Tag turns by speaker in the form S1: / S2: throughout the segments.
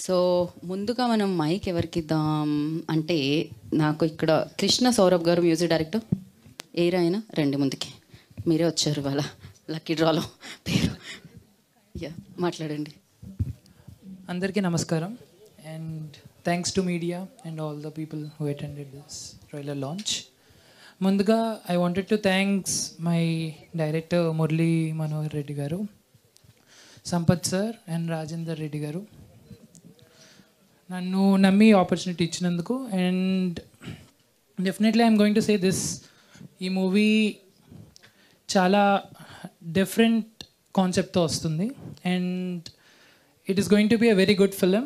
S1: So ముందుగా మనం mic ఎవరికి ఇద్దాం అంటే, నాకు ఇక్కడ కృష్ణ సౌరభ్ గారు మ్యూజిక్ డైరెక్టర్, ఏరా అయినా రండి ముందుకి, మీరే వచ్చారు వాళ్ళ లక్కీ డ్రాలో పేరు. మాట్లాడండి.
S2: అందరికీ నమస్కారం and thanks to media and all the people who attended this trailer launch. ముందుగా I wanted to thanks my director Murali Manohar Reddy గారు, సంపత్ సార్ అండ్ రాజేందర్ రెడ్డి గారు నన్ను నమ్మి ఆపర్చునిటీ ఇచ్చినందుకు. And definitely I'm going to say this, ఈ మూవీ చాలా డిఫరెంట్ కాన్సెప్ట్తో వస్తుంది and it is going to be a very good film.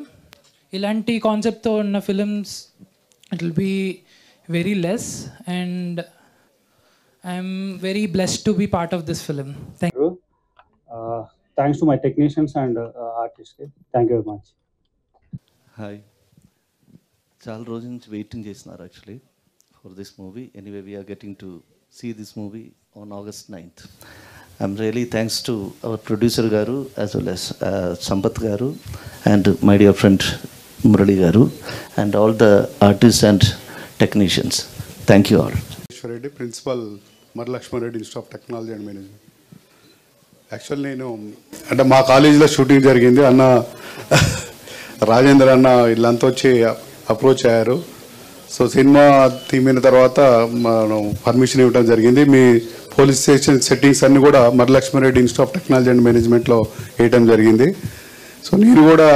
S2: ఇలాంటి కాన్సెప్ట్తో ఉన్న films it will be very less and I'm very blessed to be part of this film. Thank you.
S3: Thanks to my technicians and artists. Thank you very much.
S4: Hi, చాలా రోజు నుంచి waiting చేస్తున్నారు actually for this movie. Anyway we're getting to see this movie on August 9th. I'm really thanks to our producer garu as well as Sampath garu and my dear friend Murali గారు and all the artist and technicians. Thank you all.
S5: Reddy, principal Maralakshman Reddy institute of technology and management. Actual నేను అంటే మా కాలేజీలో shooting జరిగింది. అన్న రాజేంద్ర అన్న వీళ్ళంతా వచ్చి అప్రోచ్ అయ్యారు. సో సినిమా థీమ్ అయిన తర్వాత మనం పర్మిషన్ ఇవ్వడం జరిగింది. మీ పోలీస్ స్టేషన్ సెట్టింగ్స్ అన్నీ కూడా Maralakshman Reddy institute of technology and మేనేజ్మెంట్లో వేయటం జరిగింది. సో నేను కూడా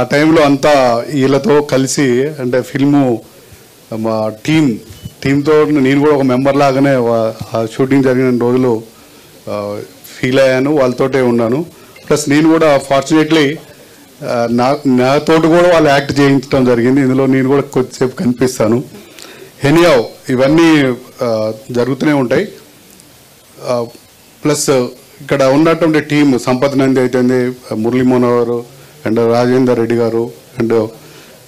S5: ఆ టైంలో అంతా వీళ్ళతో కలిసి అంటే ఫిల్ము మా టీంతో నేను కూడా ఒక మెంబర్ లాగానే ఆ షూటింగ్ జరిగిన రోజులు ఫీల్ అయ్యాను, వాళ్ళతోటే ఉన్నాను. ప్లస్ నేను కూడా ఫార్చునేట్లీ నాతోటి కూడా వాళ్ళు యాక్ట్ చేయించడం జరిగింది. ఇందులో నేను కూడా కొద్దిసేపు కనిపిస్తాను. ఎనీహౌ ఇవన్నీ జరుగుతూనే ఉంటాయి. ప్లస్ ఇక్కడ ఉన్నటువంటి టీం సంపత్ నంది అయితేంది, మురళీ మనోహర్ అండ్ రాజేందర్ రెడ్డి గారు అండ్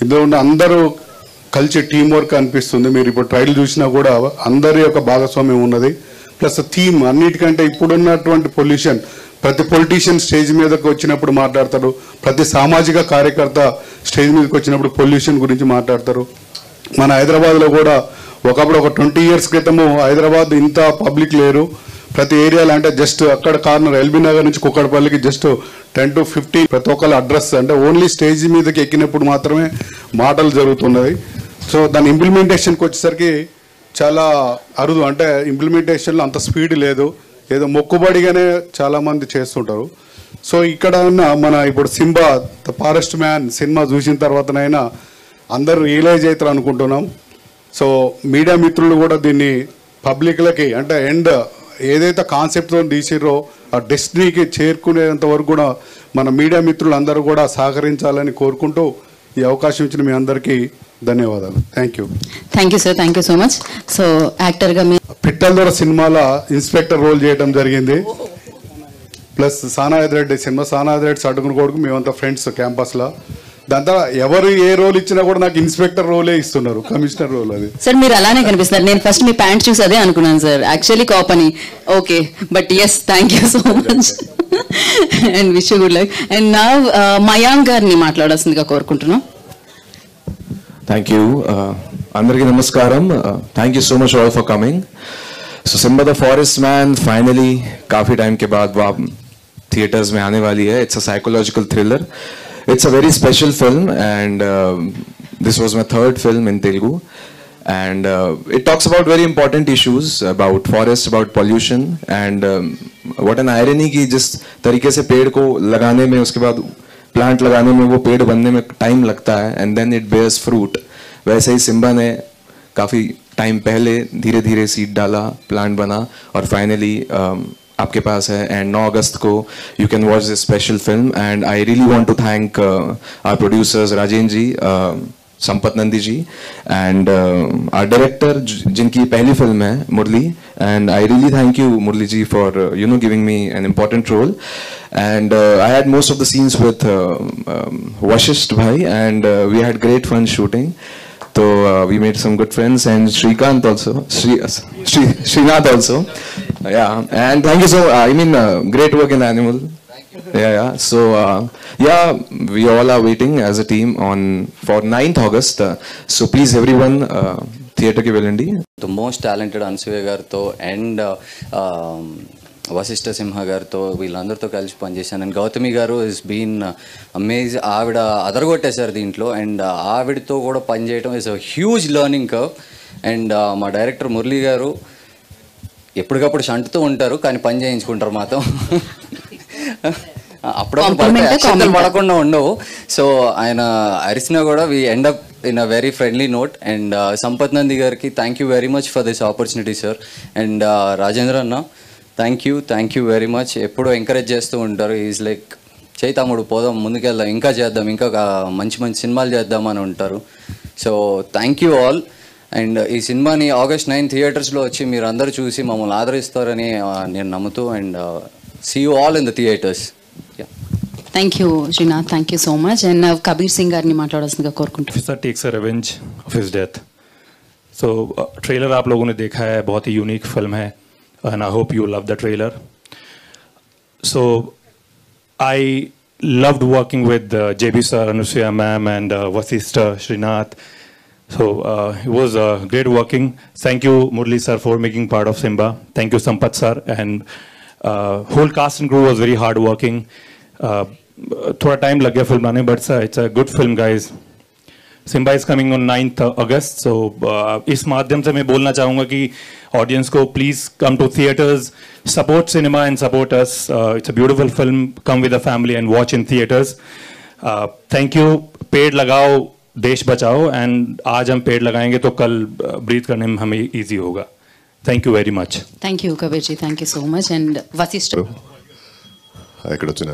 S5: ఇందులో ఉన్న అందరూ కలిసి టీం వర్క్ అనిపిస్తుంది. మీరు ఇప్పుడు ట్రైల్ చూసినా కూడా అందరి యొక్క భాగస్వామ్యం ఉన్నది. ప్లస్ థీమ్ అన్నిటికంటే ఇప్పుడున్నటువంటి పొల్యూషన్, ప్రతి పొలిటీషియన్ స్టేజ్ మీదకి వచ్చినప్పుడు మాట్లాడతారు, ప్రతి సామాజిక కార్యకర్త స్టేజ్ మీదకి వచ్చినప్పుడు పొల్యూషన్ గురించి మాట్లాడతారు. మన హైదరాబాద్లో కూడా ఒకప్పుడు ఒక 20 years క్రితము హైదరాబాద్ ఇంత పబ్లిక్ లేరు. ప్రతి ఏరియాలో అంటే జస్ట్ అక్కడ కార్నర్ ఎల్బీ నగర్ నుంచి కుక్కడపల్లికి జస్ట్ 10 to 15 ప్రతి ఒక్కళ్ళ అడ్రస్ అంటే ఓన్లీ స్టేజ్ మీదకి ఎక్కినప్పుడు మాత్రమే మాటలు జరుగుతున్నది. సో దాని ఇంప్లిమెంటేషన్కి వచ్చేసరికి చాలా అరుదు, అంటే ఇంప్లిమెంటేషన్లో అంత స్పీడ్ లేదు, ఏదో మొక్కుబడిగానే చాలామంది చేస్తుంటారు. సో ఇక్కడ ఉన్న మన ఇప్పుడు Simba the Forest man cinema చూసిన తర్వాతనైనా అందరూ రియలైజ్ అవుతారు అనుకుంటున్నాం. సో మీడియా మిత్రులు కూడా దీన్ని పబ్లిక్లకి అంటే ఎండ్ ఏదైతే కాన్సెప్ట్తో తీసిర్రో ఆ డెస్టినీకి చేరుకునేంత వరకు కూడా మన మీడియా మిత్రులు అందరూ కూడా సహకరించాలని కోరుకుంటూ ఈ అవకాశం ఇచ్చిన మీ అందరికీ ధన్యవాదాలు. Thank you.
S1: Thank you sir, thank you so much. So యాక్టర్గా మీ
S5: పిట్టల ద్వారా సినిమాలో ఇన్స్పెక్టర్ రోల్ చేయడం జరిగింది. ప్లస్ సానాయద్ రెడ్డి సినిమా, సానాయద్ రెడ్డి అడుగుని కొడుకు, మేమంతా ఫ్రెండ్స్ క్యాంపస్లో. దాని తర్వాత ఎవరు ఏ రోల్ ఇచ్చినా కూడా నాకు ఇన్స్పెక్టర్ రోలే ఇస్తున్నారు, కమిషనర్ రోల్. అది
S1: సార్ మీరు అలానే కనిపిస్తున్నారు. నేను ఫస్ట్ మీ ప్యాంట్ చూసి అదే అనుకున్నాను సార్, యాక్చువల్లీ కాప్ అని. Okay, but yes, thank you so much and wish you good luck. And నా మయాంక్ గారిని మాట్లాడాల్సిందిగా కోరుకుంటున్నాం.
S6: Thank you. Andariki namaskaram. Thank you so much all for coming. So Simba the Forest Man finally काफी time के बाद वो theaters में आने वाली है. It's a psychological thriller. It's a very special film and this was my third film in Telugu and it talks about very important issues about forest, about pollution and what an irony कि जिस तरीके से पेड़ को लगाने में उसके बाद प्लांट लगाने में वो पेड़ बनने में टाइम लगता है and then it bears fruit, वैसे ही सिम्बा ने काफ़ी टाइम पहले धीरे धीरे सीड डाला, प्लांट बना और फाइनली आपके पास है. एंड 9 अगस्त को you can watch this special film and I really want to thank our producers Rajendra ji, Sampath Nandi ji and our director जिनकी पहली फिल्म है Murali, and I really thank you Murli ji for giving me an important role and I had most of the scenes with Vashisht bhai and we had great fun shooting. So we made some good friends and Shrikant also, Srinath also, yeah, and thank you so great work in Animal. Yeah. So, yeah, we all are waiting as a team for 9th August. So, please, everyone, theatre ki velandi.
S7: The most talented Ansuya గారితో and Vashishta సింహ గారితో వీళ్ళందరితో కలిసి పనిచేశాను. And Gautami గారు is been amaze. ఆవిడ అదరగొట్టేశారు దీంట్లో. And ఆవిడతో కూడా పనిచేయడం is a huge learning curve. And మా డైరెక్టర్ మురళీ గారు ఎప్పటికప్పుడు షంటుతూ ఉంటారు, కానీ పని చేయించుకుంటారు మాతో. అప్పుడప్పుడు పడకుండా ఉండవు. సో ఆయన అరిసినా కూడా we end up in a very friendly note. And Sampath Nandi గారికి thank you very much for this opportunity sir. And Rajendra అన్న థ్యాంక్ యూ వెరీ మచ్. ఎప్పుడూ ఎంకరేజ్ చేస్తూ ఉంటారు. ఈజ్ లైక్ చేయి తమ్ముడు పోదాం, ముందుకెళ్దాం, ఇంకా చేద్దాం, ఇంకా మంచి మంచి సినిమాలు చేద్దామని ఉంటారు. So thank you all. And ఈ సినిమాని August 9 థియేటర్స్లో వచ్చి మీరు అందరూ చూసి మమ్మల్ని ఆదరిస్తారని నేను నమ్ముతూ. And see you all in the theatres.
S1: Thank you Srinath, thank you so much. And Kabir Singh గారిని మాట్లాడాల్సిందిగా కోరుకుంటున్నాను.
S8: Officer takes a revenge of his death. So trailer आप लोगों ने देखा है, बहुत ही यूनिक फिल्म है and I hope you love the trailer. So I loved working with JB sir, Anusuya ma'am and Vasishtha, Srinath. So it was great working. Thank you Murli sir for making part of Simba. Thank you Sampath sir and whole cast and crew was very hard working. थोड़ा time लग गया film बनाने, but it's a good film guys. Simba is coming on 9th August. So इस माध्यम से मैं बोलना चाहूँगा कि ऑडियंस को please come to theatres, support cinema and support us. It's a beautiful film. Come with the family and watch in theatres. Thank you. पेड़ लगाओ देश बचाओ. एंड आज हम पेड़ लगाएंगे तो कल ब्रीथ करने में हमें ईजी होगा. Thank you very much.
S1: Thank you Kabir ji, thank you so much. And Vasishta
S5: ఇక్కడ వచ్చిన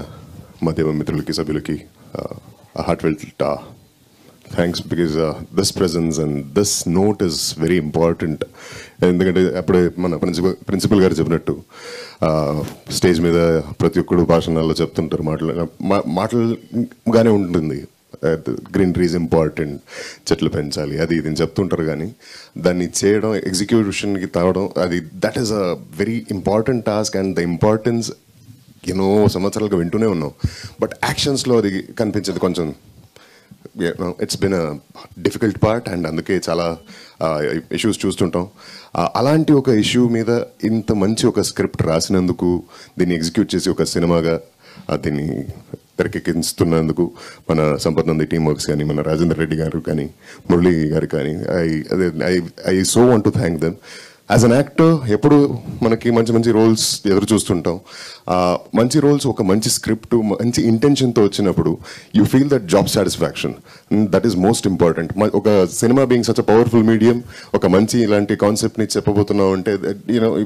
S5: మాధ్యమ మిత్రులకి, సభ్యులకి heartfelt thanks, because this presence and this note is very important. ఎందుకంటే అప్పుడే మన ప్రిన్సిపల్ గారు చెప్పినట్టు స్టేజ్ మీద ప్రతి ఒక్కడు భాషణాల్లో చెప్తుంటారు, మాటలుగానే ఉంటుంది. గ్రీనరీ ఈజ్ ఇంపార్టెంట్, చెట్లు పెంచాలి, అది ఇది చెప్తుంటారు. కానీ దాన్ని చేయడం, ఎగ్జిక్యూషన్కి తావడం, అది that is a very important task. And the importance ఎన్నో సంవత్సరాలుగా వింటూనే ఉన్నాం, బట్ యాక్షన్స్లో అది కనిపించేది కొంచెం. It's been a difficult part. And అందుకే చాలా ఇష్యూస్ చూస్తుంటాం. అలాంటి ఒక ఇష్యూ మీద ఇంత మంచి ఒక స్క్రిప్ట్ రాసినందుకు, దీన్ని ఎగ్జిక్యూట్ చేసి ఒక సినిమాగా దీన్ని తెరకెక్కిస్తున్నందుకు మన సంపత్ నంది టీమ్ వర్క్స్ కానీ, మన రాజేంద్ర రెడ్డి గారు కానీ, మురళి గారు కానీ, I so want to thank them. As an actor ఎప్పుడు మనకి మంచి మంచి రోల్స్ ఎదురు చూస్తుంటాం. మంచి రోల్స్, ఒక మంచి స్క్రిప్ట్, మంచి ఇంటెన్షన్తో వచ్చినప్పుడు you feel that job satisfaction. That is most important. ఒక సినిమా being such a powerful medium, ఒక మంచి ఇలాంటి కాన్సెప్ట్ని చెప్పబోతున్నాం అంటే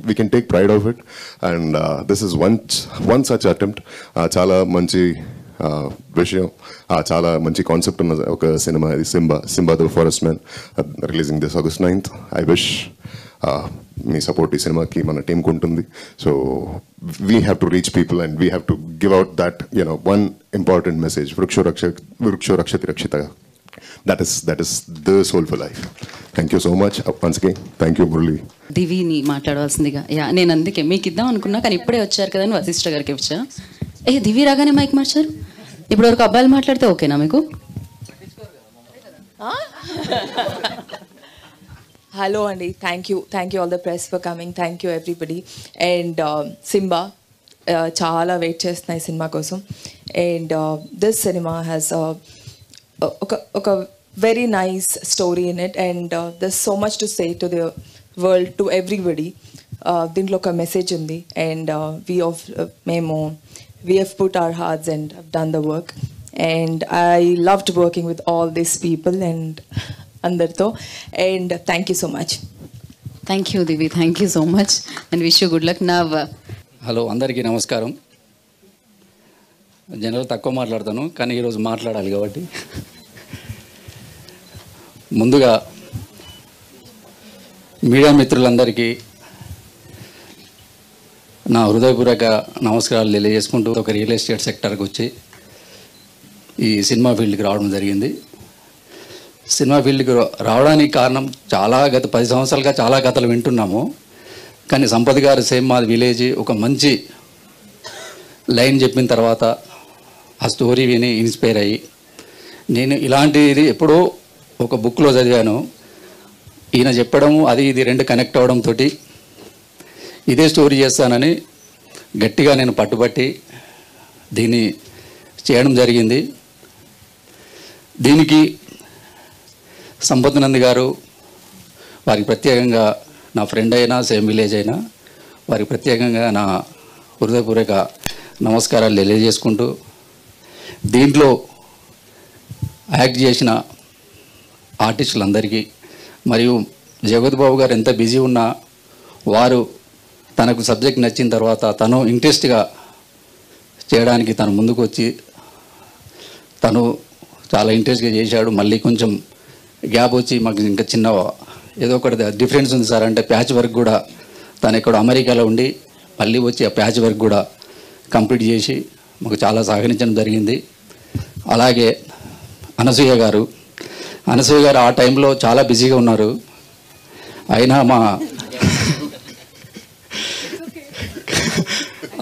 S5: we can take pride of it. And this is one such attempt. చాలా మంచి విషయం, చాలా మంచి కాన్సెప్ట్ ఉన్న ఒక సినిమా ఇది Simba the Forest Man, releasing this August 9th. I wish మీ సపోర్ట్ ఈ సినిమాకి మన టీంకి ఉంటుంది. So we have to reach people and we have to give out that one important message, వృక్షో రక్షతి రక్షిత. That is the soulful life. Thank you so much once again. Thank you Murali.
S1: దివిని మాట్లాడవలసిందిగా. నేను అందుకే మీకు ఇద్దాం అనుకున్నా, కానీ ఇప్పుడే వచ్చారు కదా అని వశిష్ఠ గారికి ఇచ్చా. దివి రాగానే మైక్ మార్చారు. ఇప్పుడు వరకు అబ్బాయిలు మాట్లాడితే ఓకేనా మీకు?
S9: Hello Andy, thank you all the press for coming. Thank you everybody. And Simba చాలా వెయిట్ చేస్తున్నాయి సినిమా కోసం. అండ్ దిస్ సినిమా హ్యాస్ ఒక very nice story in it. And there's so much to say to the world, to everybody. దీంట్లో ఒక message ఉంది. And we have put our hearts and have done the work. And I loved working with all these people and అందరితో. And thank you so much.
S1: Thank you Divi, thank you so much and wish you good luck.
S10: Hello అందరికీ నమస్కారం. General తక్కువ మాట్లాడతాను, కానీ ఈరోజు మాట్లాడాలి కాబట్టి ముందుగా మీడియా మిత్రులందరికీ నా హృదయపూర్వక నమస్కారాలు తెలియజేసుకుంటూ ఒక రియల్ ఎస్టేట్ సెక్టర్కి వచ్చి ఈ సినిమా ఫీల్డ్కి రావడం జరిగింది. సినిమా ఫీల్డ్కి రావడానికి కారణం గత 10 సంవత్సరాలుగా చాలా కథలు వింటున్నాము. కానీ సంపత్ గారు సేమ్ మాది విలేజ్ ఒక మంచి లైన్ చెప్పిన తర్వాత ఆ స్టోరీ విని ఇన్స్పైర్ అయ్యి నేను ఇలాంటిది ఎప్పుడో ఒక బుక్లో చదివాను. ఈయన చెప్పడము అది ఇది రెండు కనెక్ట్ అవ్వడంతో ఇదే స్టోరీ చేస్తానని గట్టిగా నేను పట్టుబట్టి దీన్ని చేయడం జరిగింది. దీనికి సంపత్ నంది గారు వారికి ప్రత్యేకంగా నా ఫ్రెండ్ అయినా సేమ్ విలేజ్ అయినా వారికి ప్రత్యేకంగా నా హృదయపూర్వక నమస్కారాలు తెలియజేసుకుంటూ దీంట్లో యాక్ట్ చేసిన ఆర్టిస్టులందరికీ మరియు జగత్ బాబు గారు ఎంత బిజీ ఉన్నా వారు తనకు సబ్జెక్ట్ నచ్చిన తర్వాత తను ఇంట్రెస్ట్గా చేయడానికి తను ముందుకు వచ్చి తను చాలా ఇంట్రెస్ట్గా చేశాడు. మళ్ళీ కొంచెం గ్యాప్ వచ్చి మాకు ఇంకా చిన్న ఏదో ఒకటి డిఫరెన్స్ ఉంది సార్ అంటే ప్యాచ్ వర్క్ కూడా తను ఇక్కడ అమెరికాలో ఉండి మళ్ళీ వచ్చి ఆ ప్యాచ్ వర్క్ కూడా కంప్లీట్ చేసి మాకు చాలా సహకరించడం జరిగింది. అలాగే అనసూయ గారు ఆ టైంలో చాలా బిజీగా ఉన్నారు. అయినా మా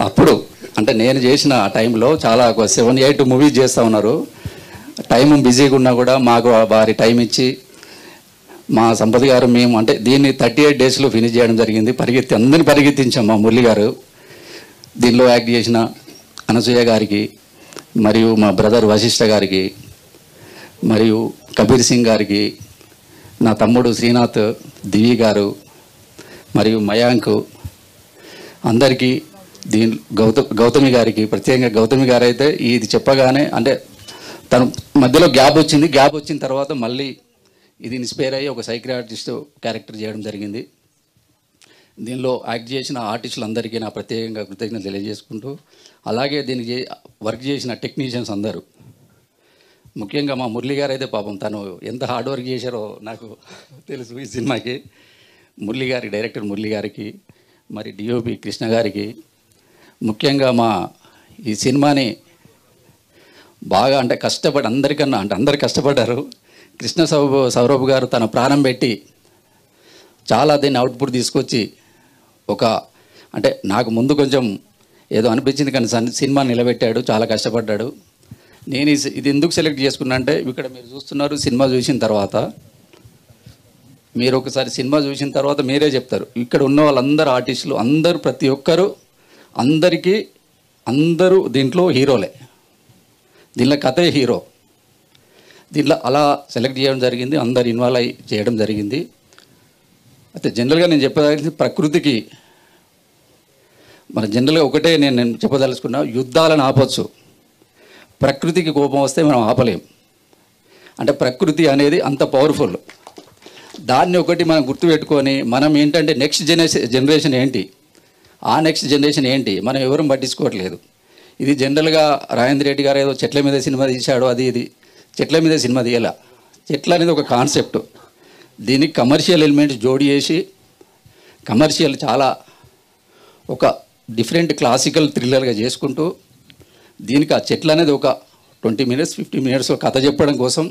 S10: అప్పుడు అంటే నేను చేసిన ఆ టైంలో చాలా 7-8 మూవీస్ చేస్తూ ఉన్నారు. టైం బిజీగా ఉన్నా కూడా మాకు వారి టైం ఇచ్చి మా సంపత్ గారు మేము అంటే దీన్ని 38 డేస్లో ఫినిష్ చేయడం జరిగింది. అందరినీ పరిగెత్తించాం. మా మురళి గారు దీనిలో యాక్ట్ చేసిన అనసూయ గారికి మరియు మా బ్రదర్ వశిష్ఠ గారికి మరియు కబీర్ సింగ్ గారికి నా తమ్ముడు శ్రీనాథ్ దివి గారు మరియు మయాంక్ అందరికీ గౌతమి గారికి ప్రత్యేకంగా గౌతమి గారు అయితే ఇది చెప్పగానే అంటే తను మధ్యలో గ్యాప్ వచ్చిన తర్వాత మళ్ళీ ఇది ఇన్స్పైర్ అయ్యి ఒక సైకియాట్రిస్ట్ క్యారెక్టర్ చేయడం జరిగింది. దీనిలో యాక్ట్ చేసిన ఆర్టిస్టులందరికీ నా ప్రత్యేకంగా కృతజ్ఞతలు తెలియజేసుకుంటూ అలాగే దీనికి వర్క్ చేసిన టెక్నీషియన్స్ అందరూ ముఖ్యంగా మా మురళి గారు అయితే పాపం తను ఎంత హార్డ్ వర్క్ చేశారో నాకు తెలుసు. ఈ సినిమాకి డైరెక్టర్ మురళి గారికి మరి డిఓపి కృష్ణ గారికి ముఖ్యంగా మా ఈ సినిమాని బాగా అంటే కష్టపడి అందరికన్నా అంటే అందరు కష్టపడ్డారు. కృష్ణ సౌరభ్ గారు తన ప్రాణం పెట్టి చాలా దీన్ని అవుట్పుట్ తీసుకొచ్చి ఒక అంటే నాకు ముందు కొంచెం ఏదో అనిపించింది కానీ సినిమా నిలబెట్టాడు, చాలా కష్టపడ్డాడు. నేను ఇది ఎందుకు సెలెక్ట్ చేసుకున్నా అంటే ఇక్కడ మీరు చూస్తున్నారు. సినిమా చూసిన తర్వాత మీరు ఒకసారి సినిమా చూసిన తర్వాత మీరే చెప్తారు. ఇక్కడ ఉన్న వాళ్ళందరూ ఆర్టిస్టులు అందరూ ప్రతి ఒక్కరు అందరూ దీంట్లో హీరోలే. దీనిలో కథే హీరో. దీంట్లో అలా సెలెక్ట్ చేయడం జరిగింది. అందరు ఇన్వాల్వ్ అయ్యి చేయడం జరిగింది. అయితే జనరల్గా నేను చెప్పదలిసింది ప్రకృతికి మన జనరల్గా ఒకటే నేను చెప్పదలుచుకున్నా, యుద్ధాలను ఆపొచ్చు, ప్రకృతికి కోపం వస్తే మనం ఆపలేం. అంటే ప్రకృతి అనేది అంత పవర్ఫుల్. దాన్ని ఒకటి మనం గుర్తుపెట్టుకొని మనం ఏంటంటే నెక్స్ట్ జనరేషన్ ఏంటి, ఆ నెక్స్ట్ జనరేషన్ ఏంటి మనం ఎవరు పట్టించుకోవట్లేదు. ఇది జనరల్గా రాజేంద్ర రెడ్డి గారు ఏదో చెట్ల మీద సినిమా తీశాడు, ఇది చెట్ల మీద సినిమా తీయాల. చెట్లు అనేది ఒక కాన్సెప్ట్. దీనికి కమర్షియల్ ఎలిమెంట్స్ జోడి చేసి కమర్షియల్ చాలా ఒక డిఫరెంట్ క్లాసికల్ థ్రిల్లర్గా చేసుకుంటూ దీనికి ఆ చెట్లు అనేది ఒక 20 minutes 50 minutes కథ చెప్పడం కోసం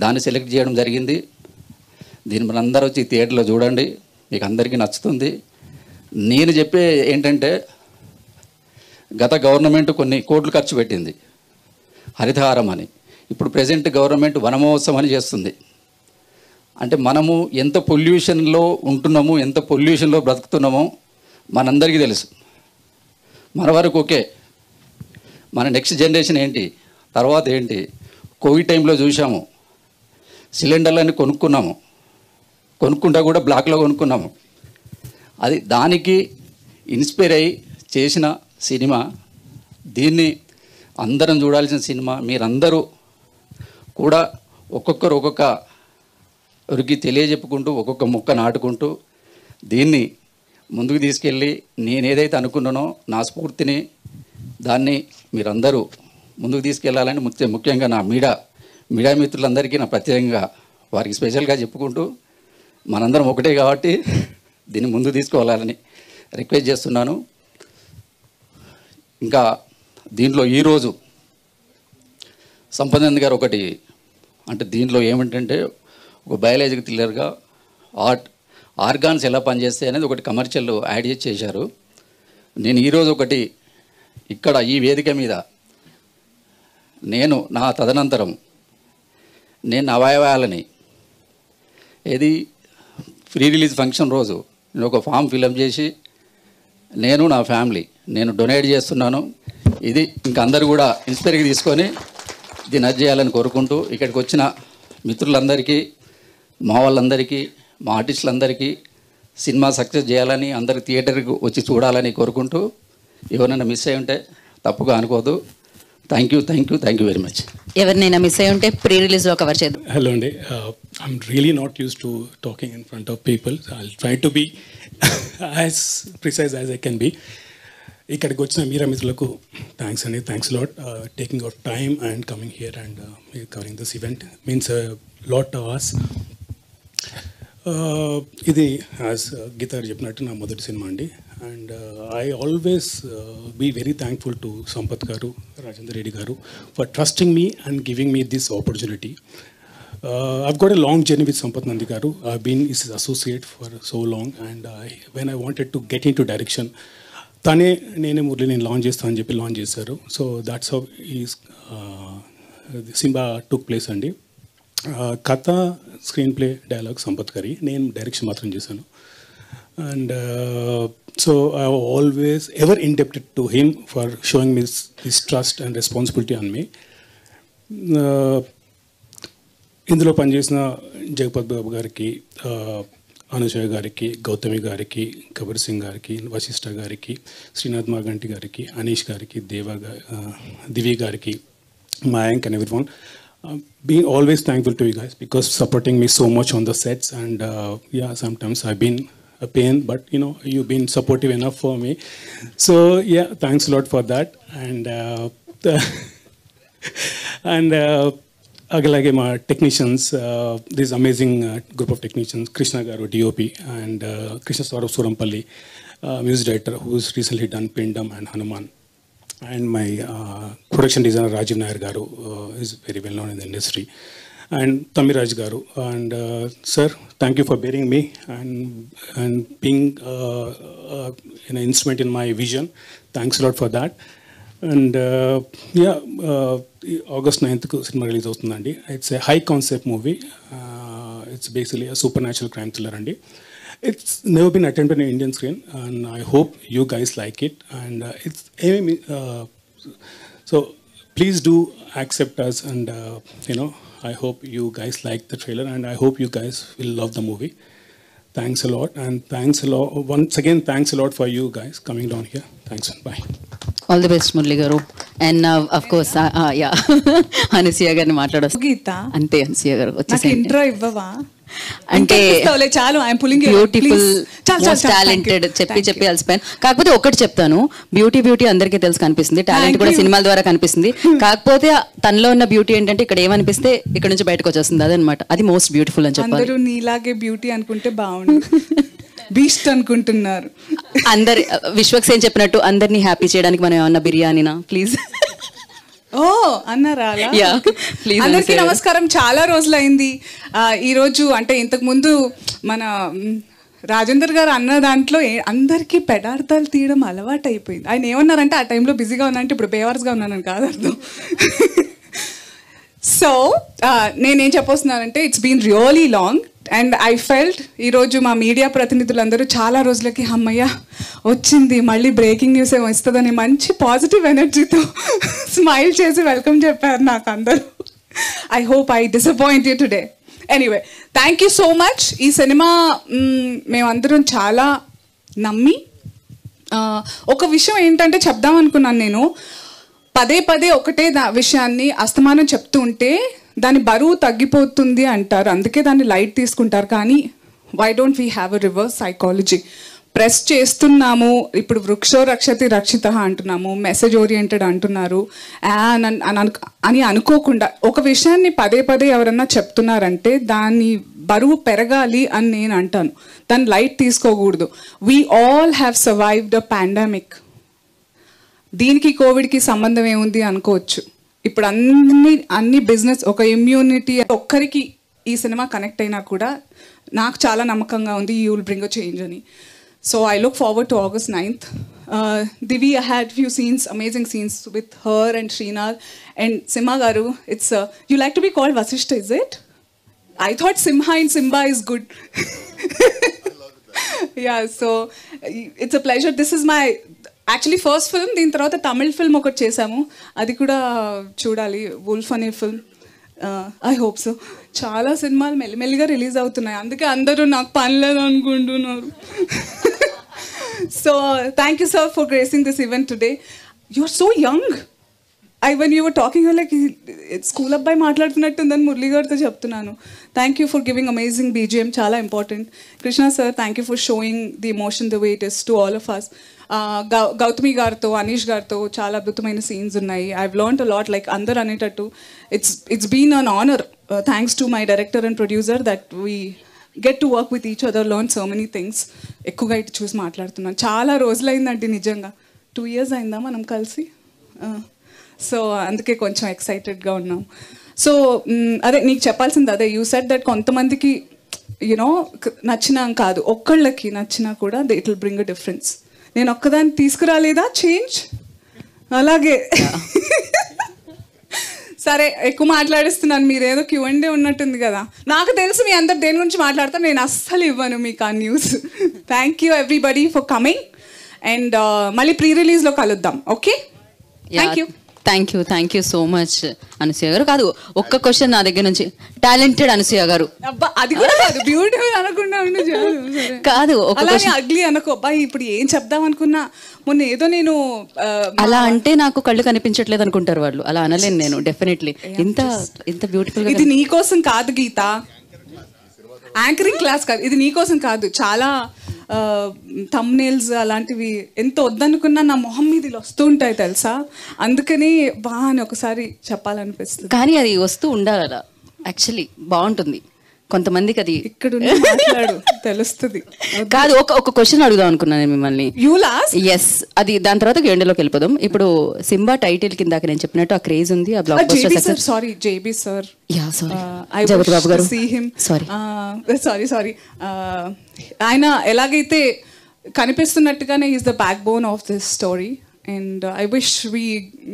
S10: దాన్ని సెలెక్ట్ చేయడం జరిగింది. దీన్ని మనందరూ వచ్చి థియేటర్లో చూడండి, మీకు అందరికీ నచ్చుతుంది. నేను చెప్పే ఏంటంటే గత గవర్నమెంట్ కొన్ని కోట్లు ఖర్చు పెట్టింది హరితహారం అని. ఇప్పుడు ప్రజెంట్ గవర్నమెంట్ వనమహోత్సవం అని చేస్తుంది. అంటే మనము ఎంత పొల్యూషన్లో ఉంటున్నాము, ఎంత పొల్యూషన్లో బ్రతుకుతున్నామో మనందరికీ తెలుసు. మన వరకు ఓకే, మన నెక్స్ట్ జనరేషన్ ఏంటి, తర్వాత ఏంటి. కోవిడ్ టైంలో చూసాము, సిలిండర్లన్నీ కొనుక్కుంటా కూడా బ్లాక్లో కొనుక్కున్నాము. అది దానికి ఇన్స్పైర్ అయ్యి చేసిన సినిమా. దీన్ని అందరం చూడాల్సిన సినిమా. మీరందరూ కూడా ఒక్కొక్కరికి తెలియజెప్పుకుంటూ ఒక్కొక్క మొక్క నాటుకుంటూ దీన్ని ముందుకు తీసుకెళ్ళి నేను ఏదైతే అనుకున్నానో నా స్ఫూర్తిని దాన్ని మీరందరూ ముందుకు తీసుకెళ్లాలని ముఖ్యంగా నా మీడియా మిత్రులందరికీ నా ప్రత్యేకంగా వారికి స్పెషల్గా చెప్పుకుంటూ మనందరం ఒకటే కాబట్టి దీన్ని ముందుకు తీసుకోవాలని రిక్వెస్ట్ చేస్తున్నాను. ఇంకా దీంట్లో ఈరోజు సంపత్ గారు ఒకటి అంటే దీంట్లో ఏమిటంటే ఒక బయాలజికల్ థ్రిల్లర్గా ఆర్గాన్స్ ఎలా పనిచేస్తాయి అనేది ఒకటి కమర్షియల్ యాడ్ చేశారు. నేను ఈరోజు ఒకటి ఇక్కడ ఈ వేదిక మీద నేను నా తదనంతరం నేను నా అవయవాలని ఏది ఫ్రీ రిలీజ్ ఫంక్షన్ రోజు నేను ఒక ఫామ్ ఫిలప్ చేసి నేను నా ఫ్యామిలీ నేను డొనేట్ చేస్తున్నాను. ఇది ఇంకా అందరూ కూడా ఇన్స్పైర్గా తీసుకొని దీన్ని అది చేయాలని కోరుకుంటూ ఇక్కడికి వచ్చిన మిత్రులందరికీ, మా వాళ్ళందరికీ, మా ఆర్టిస్టులందరికీ సినిమా సక్సెస్ చేయాలని, అందరు థియేటర్కి వచ్చి చూడాలని కోరుకుంటూ ఎవరైనా మిస్ అయి ఉంటే తప్పుగా అనుకోదు. Thank you very much.
S1: ఎవరినైనా మిస్ అయి ఉంటే ప్రీ రిలీజ్లో కవర్ చేద్దాం.
S11: Hello అండి, I'm really not used to talking in front of people. So I'll try to be as precise as I can be. ఇక్కడికి వచ్చిన మీరా మిత్రులకు థ్యాంక్స్ అండి. Thanks lot taking out time and coming here and covering this event means lot to us. ఇది as Geetha garu చెప్పినట్టు నా మొదటి సినిమా అండి. And I always be very thankful to Sampath garu, Rajender Reddy garu for trusting me and giving me this opportunity. I've got a long journey with Sampath Nandi garu. I've been his associate for so long, and when I wanted to get into direction, tane nene murli nenu launch chestanu ani cheppi launch chesaru. So that's how his Simba took place andi. Katha, screen play, dialogue Sampath gari, nenu direction matram chesanu. And so I always ever indebted to him for showing me his trust and responsibility on me. ఇందులో పనిచేసిన జగపత్ బాబు గారికి, అనుషయ గారికి, గౌతమి గారికి, కబీర్ సింగ్ గారికి, వశిష్ఠ గారికి, శ్రీనాథ్ మాగంటి గారికి, అనీష్ గారికి, దివి గారికి, Mayank and everyone, being always thankful to you guys because supporting me so much on the sets. And yeah, sometimes I've been a pain, but you know, you've been supportive enough for me. So yeah, thanks a lot for that. And అలాగే మా technicians, this amazing group of technicians, Krishna గారు DOP and Krishna Saurav Surampalli music director who's recently done Pindam and Hanuman, and my production designer Rajeev Nair గారు is very well known in the industry, and Tamiraj గారు. And sir, thank you for bearing me and being an instrument in my vision. Thanks a lot for that. And yeah, August 9th cinema release అవుతుందండి. It's a high concept movie. It's basically a supernatural crime thriller అండి. It's never been attempted in Indian screen, and I hope you guys like it. And it's so please do accept us, and you know, I hope you guys like the trailer, and I hope you guys will love the movie. Thanks a lot, and thanks a lot once again. Thanks a lot for you guys coming down here. Thanks and bye.
S1: All the best Murali గారు. And of course yeah Anasuya గారిని మాట్లాడొచ్చు.
S12: గీత
S1: అంతే, అనసూయ గారు వచ్చేసి
S12: intro ఇవ్వవా?
S1: అంటే
S12: చాలు, I'm pulling
S1: beautiful, most talented, చెప్పి అలసిపోయాను. కాకపోతే ఒకటి చెప్తాను, బ్యూటీ అందరికీ తెలుసు కనిపిస్తుంది, టాలెంట్ కూడా సినిమాల ద్వారా కనిపిస్తుంది. కాకపోతే తనలో ఉన్న బ్యూటీ ఏంటంటే ఇక్కడ ఏమనిపిస్తే ఇక్కడ నుంచి బయటకు వచ్చేస్తుంది, అదనమాట. అది మోస్ట్ బ్యూటిఫుల్ అని చెప్పాలి.
S12: అందరూ నీలాగే బ్యూటీ అనుకుంటే బాగుండు, బీస్ట్ అనుకుంటున్నారు
S1: అందరి. విశ్వక్సేన్ చెప్పినట్టు అందరినీ హ్యాపీ చేయడానికి మనం ఏమన్నా బిర్యానీనా ప్లీజ్?
S12: ఓ అన్నారా? అందరికీ నమస్కారం. చాలా రోజులైంది. ఈరోజు అంటే ఇంతకు ముందు మన రాజేందర్ గారు అన్న దాంట్లో అందరికీ పెడార్థాలు తీయడం అలవాటు అయిపోయింది. ఆయన ఏమన్నారంటే ఆ టైంలో బిజీగా ఉన్నానంటే ఇప్పుడు బేవర్స్గా ఉన్నానని కాదు అర్థం. సో నేనేం చెప్పొస్తున్నానంటే it's been really long and I felt ఈరోజు మా మీడియా ప్రతినిధులందరూ చాలా రోజులకి అమ్మయ్య వచ్చింది, మళ్ళీ బ్రేకింగ్ న్యూస్ ఏమో వస్తుందని మంచి పాజిటివ్ ఎనర్జీతో స్మైల్ చేసి వెల్కమ్ చెప్పారు నాకు అందరూ. I hope I disappoint you today. Anyway, thank you so much. ఈ సినిమా మేమందరం చాలా నమ్మి, ఒక విషయం ఏంటంటే చెప్దాం అనుకున్నాను నేను, పదే ఒకటే విషయాన్ని అస్తమానం చెప్తూ ఉంటే దాని బరువు తగ్గిపోతుంది అంటారు, అందుకే దాన్ని లైట్ తీసుకుంటారు. కానీ why don't we have a reverse psychology? Press చేస్తున్నాము, ఇప్పుడు వృక్షో రక్షతి రక్షిత అంటున్నాము, మెసేజ్ ఓరియంటెడ్ అంటున్నారు అని అనుకోకుండా ఒక విషయాన్ని పదే ఎవరన్నా చెప్తున్నారంటే దాని బరువు పెరగాలి అని నేను అంటాను, దాన్ని లైట్ తీసుకోకూడదు. We all have survived a pandemic. దీనికి కోవిడ్కి సంబంధం ఏముంది అనుకోవచ్చు. ఇప్పుడు అన్ని బిజినెస్, ఒక ఇమ్యూనిటీ, ఒక్కరికి ఈ సినిమా కనెక్ట్ అయినా కూడా నాకు చాలా నమ్మకంగా ఉంది you will bring a change అని. So I look forward to August 9th. Divi, I had few scenes, amazing scenes with her and Srinath and Simha Garu. It's you like to be called Vasishta, is it? I thought Simha and Simba is good. Yeah, so it's a pleasure. This is my actually first film. దీని తర్వాత Tamil film ఒకటి చేసాము, అది కూడా చూడాలి, wolf అనే film. I hope so. చాలా సినిమాలు మెల్లిమెల్లిగా రిలీజ్ అవుతున్నాయి, అందుకే అందరూ నాకు పని లేదు అనుకుంటున్నారు. So thank you, sir, for gracing this event today. You're so young. When you were talking, you were like, school abbai maatladutunnattunదని Murali గారితో చెప్తున్నాను. Thank you for giving amazing BGM, చాలా important. Krishna sir, thank you for showing the emotion the way it is to all of us. Gautami గారితో, అనీష్ గారితో చాలా అద్భుతమైన scenes ఉన్నాయి. I've learned a lot, like అందరు అనేటట్టు. It's been an honor, thanks to my director and producer, that we get to work with each other, learn so many things. ఎక్కువగా ఇటు చూసి మాట్లాడుతున్నాను. చాలా రోజులైందండి నిజంగా. 2 years అయిందా మనం కలిసి? సో అందుకే కొంచెం ఎక్సైటెడ్గా ఉన్నాం. సో అదే నీకు చెప్పాల్సింది అదే, యూ సెడ్ దట్ కొంతమందికి యూనో నచ్చినా కాదు, ఒక్కళ్ళకి నచ్చినా కూడా it will bring a difference. నేను ఒక్కదాన్ని తీసుకురాలేదా చేంజ్? అలాగే సరే, ఎక్కువ మాట్లాడిస్తున్నాను, మీరేదో Q&A ఉన్నట్టుంది కదా. నాకు తెలుసు మీ అందరు దేని గురించి మాట్లాడతారు, నేను అస్సలు ఇవ్వను మీకు ఆ news. Thank you everybody for coming, and మళ్ళీ ప్రీ రిలీజ్లో కలుద్దాం. Okay,
S1: thank you so much Anasuya గారు. కాదు, ఒక్క క్వశ్చన్ నా దగ్గర నుంచి. టాలెంటెడ్ అనసూయ గారు.
S12: అబ్బా, అది కూడా కాదు, బ్యూటిఫుల్ అనకుండా
S1: కాదు,
S12: అగ్లీ అనుకో. అబ్బాయి ఇప్పుడు ఏం చెప్దాం అనుకున్నా, మొన్న ఏదో నేను
S1: అలా అంటే నాకు కళ్ళు కనిపించట్లేదు అనుకుంటారు వాళ్ళు. అలా అనలేను నేను, డెఫినెట్లీ. ఇంత బ్యూటిఫుల్.
S12: ఇది నీకోసం కాదు గీత, యాంకరింగ్ క్లాస్ కాదు, ఇది నీకోసం కాదు. చాలా థంబ్నెయిల్స్ అలాంటివి ఎంత వద్దనుకున్నా నా మొహం మీద వస్తూ ఉంటాయి తెలుసా, అందుకని అని ఒకసారి చెప్పాలనిపిస్తుంది.
S1: కానీ అది వస్తూ ఉండాలి అలా, యాక్చువల్లీ బాగుంటుంది. కొంతమందికి అది
S12: ఇక్కడ తెలుస్తుంది.
S1: కాదు, ఒక క్వశ్చన్ అడుగుదాం అనుకున్నాను మిమ్మల్ని. ఎస్, అది దాని తర్వాత ఎండలోకి వెళ్ళిపోదాం. ఇప్పుడు సింబా టైటిల్ కింద నేను చెప్పినట్టు ఆ క్రేజ్ ఉంది, ఆ blockbuster.
S12: Sorry JB sir,
S1: Jagapathi Babu గారు,
S12: సారీ. ఆయన ఎలాగైతే కనిపిస్తున్నట్టుగానే is the backbone of this story, and I wish we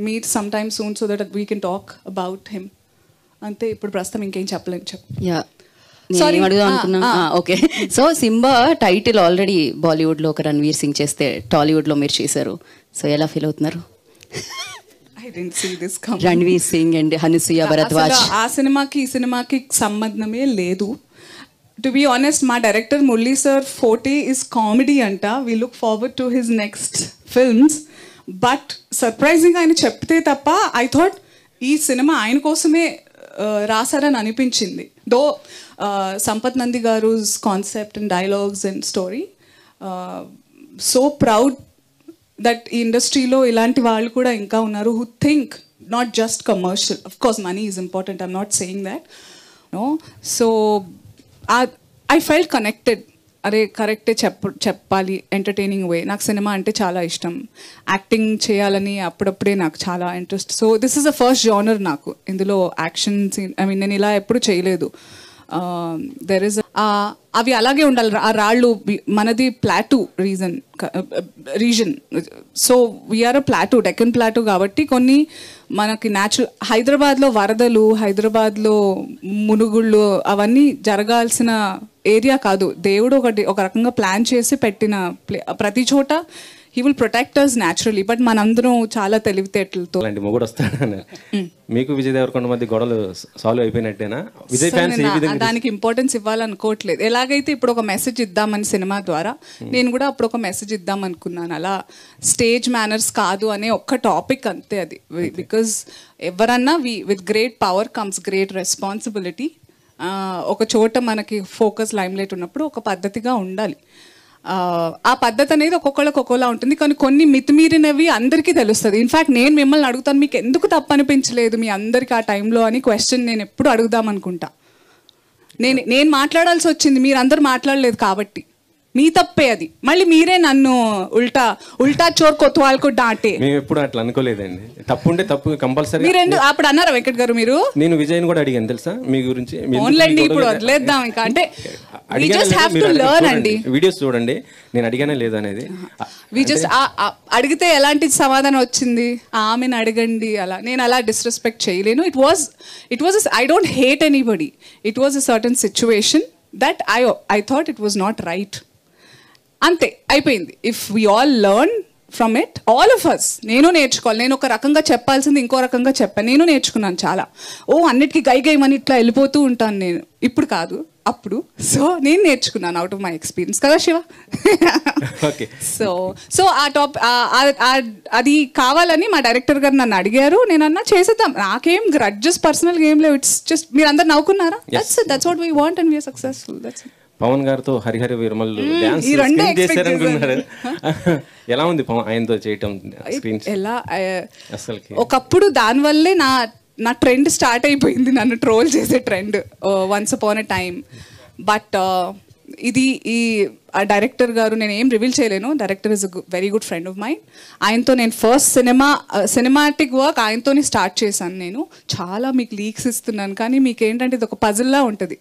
S12: meet some time soon so that we can talk about him. అంతే, ఇప్పుడు ప్రస్తుతం ఇంకేం చెప్పలేను.
S1: అడుగుదాం అనుకున్నా. Okay, so Simbaa title already Bollywood లో ఒక రణ్వీర్ సింగ్ చేస్తే టాలీవుడ్ లో మీరు చేశారు. సో ఎలా ఫీల్ అవుతున్నారు? రణ్వీర్ సింగ్ అండ్ అనసూయ భరద్వాజ్.
S12: ఆ సినిమాకి ఈ సినిమాకి సంబంధమే లేదు. టు బి ఆనెస్ట్, మా director Murali sir forte is comedy అంట. We look forward to his next films. But surprising ఆయన చెప్తే తప్ప ఐ థాట్ ఈ సినిమా ఆయన కోసమే రాశారని అనిపించింది. దో సంపత్ నంది గారు concept and dialogues and story, so proud that ఈ ఇండస్ట్రీలో ఇలాంటి వాళ్ళు కూడా ఇంకా ఉన్నారు who think not just commercial. Of course money is important, I'm not saying that, no. So I felt connected. అరే కరెక్టే చెప్పాలి, ఎంటర్టైనింగ్ వే. నాకు సినిమా అంటే చాలా ఇష్టం, యాక్టింగ్ చేయాలని అప్పుడప్పుడే నాకు చాలా interest. So this is the first genre నాకు. ఇందులో యాక్షన్ సీన్, ఐ మీన్ నేను ఇలా ఎప్పుడు చేయలేదు. దెర్ ఇస్ అవి అలాగే ఉండాలి. ఆ రాళ్ళు, మనది ప్లాటూ రీజన్. సో వీఆర్ అ ప్లాటూ, డెక్కన్ ప్లాటూ. కాబట్టి కొన్ని మనకి న్యాచురల్, హైదరాబాద్లో వరదలు, హైదరాబాద్లో మునుగుళ్ళు అవన్నీ జరగాల్సిన ఏరియా కాదు. దేవుడు ఒక రకంగా ప్లాన్ చేసి పెట్టిన ప్రతి చోట he will protect us naturally. But మనందరం చాలా తెలివితేటలతో.
S13: మొగుడు వస్తాడు, మీకు విజయ్ దేవరకొండ మధ్య గొడవలు సాల్వ్ అయిపోయినట్టేనా? విజయ్ ఫ్యాన్స్
S12: దానికి ఇంపార్టెన్స్ ఇవ్వాలనుకోవట్లేదు. ఎలాగైతే ఇప్పుడు ఒక మెసేజ్ ఇద్దామని సినిమా ద్వారా, నేను కూడా అప్పుడు ఒక మెసేజ్ ఇద్దాం అనుకున్నాను. అలా స్టేజ్ మేనర్స్ కాదు అనే ఒక్క టాపిక్ అంతే అది. బికాజ్ ఎవరన్నా with great power comes great responsibility. ఒక చోట మనకి ఫోకస్ లైమ్లైట్ ఉన్నప్పుడు ఒక పద్ధతిగా ఉండాలి. ఆ పద్ధతి అనేది ఒక్కొక్కళ్ళకి ఒక్కోలా ఉంటుంది. కానీ కొన్ని మితిమీరినవి అందరికీ తెలుస్తుంది. ఇన్ఫ్యాక్ట్ నేను మిమ్మల్ని అడుగుతాను, మీకు ఎందుకు తప్పు అనిపించలేదు మీ అందరికి ఆ టైంలో అని క్వశ్చన్ నేను ఎప్పుడు అడుగుదాం అనుకుంటా. నేను మాట్లాడాల్సి వచ్చింది, మీరు అందరు మాట్లాడలేదు కాబట్టి. మీ తప్పే అది. మళ్ళీ మీరే నన్ను ఉల్టా చోర్ కొత్వాల్కు డాంటే.
S13: మేము ఎప్పుడు అట్లా అనుకోలేదండి. తప్పు ఉంటే తప్పు కంపల్సరీ.
S12: మీరు అప్పుడు అన్నారా వెంకట్ గారు? మీరు
S13: నేను విజయ్ని కూడా అడిగాను తెలుసా మీ గురించి.
S12: ఓన్లండి ఇప్పుడు వదిలేద్దాం ఇంకా. అంటే we just have to learn అండి.
S13: వీడియోస్ చూడండి, నేను అడిగానే లేదనేది.
S12: అడిగితే ఎలాంటి సమాధానం వచ్చింది? ఆమెను అడగండి అలా. నేను అలా డిస్రెస్పెక్ట్ చేయలేను. It was I don't hate anybody. It was a certain situation that I thought it was not right. అంతే, అయిపోయింది. If we all learn from it, all of us. నేను నేర్చుకోవాలి. నేను ఒక రకంగా చెప్పాల్సింది ఇంకో రకంగా చెప్పాను. నేను నేర్చుకున్నాను చాలా. అన్నిటికీ గైమని ఇట్లా వెళ్ళిపోతూ ఉంటాను నేను. ఇప్పుడు కాదు, అప్పుడు. సో నేను నేర్చుకున్నాను అవుట్ ఆఫ్ మై ఎక్స్పీరియన్స్ కదా శివ. సో అది కావాలని మా డైరెక్టర్ గారు నన్ను అడిగారు. నేను అన్నా చేసేద్దాం, నాకేం గ్రడ్జెస్ పర్సనల్గా ఏం లేవు. ఇట్స్ జస్ట్ మీరు అందరు నవ్వుకున్నారా? That's what we want and we are successful. That's it.
S13: Pawan గారితో హరిహరి వీరమల్ డాన్స్ చేశారనుకున్నారు. ఎలా ఉంది ఆయనతో చేయటం?
S12: ఎలా ఒకప్పుడు దానివల్లే నా ట్రెండ్ స్టార్ట్ అయిపోయింది, నన్ను ట్రోల్ చేసే trend once upon a time. But ఈ డైరెక్టర్ గారు, నేను ఏం రివీల్ చేయలేను. Director is a very good friend of mind. ఆయనతో నేను ఫస్ట్ సినిమాటిక్ వర్క్ ఆయనతోనే స్టార్ట్ చేశాను. నేను చాలా మీకు లీక్స్ ఇస్తున్నాను, కానీ మీకు ఏంటంటే ఇది ఒక పజిల్లా ఉంటుంది.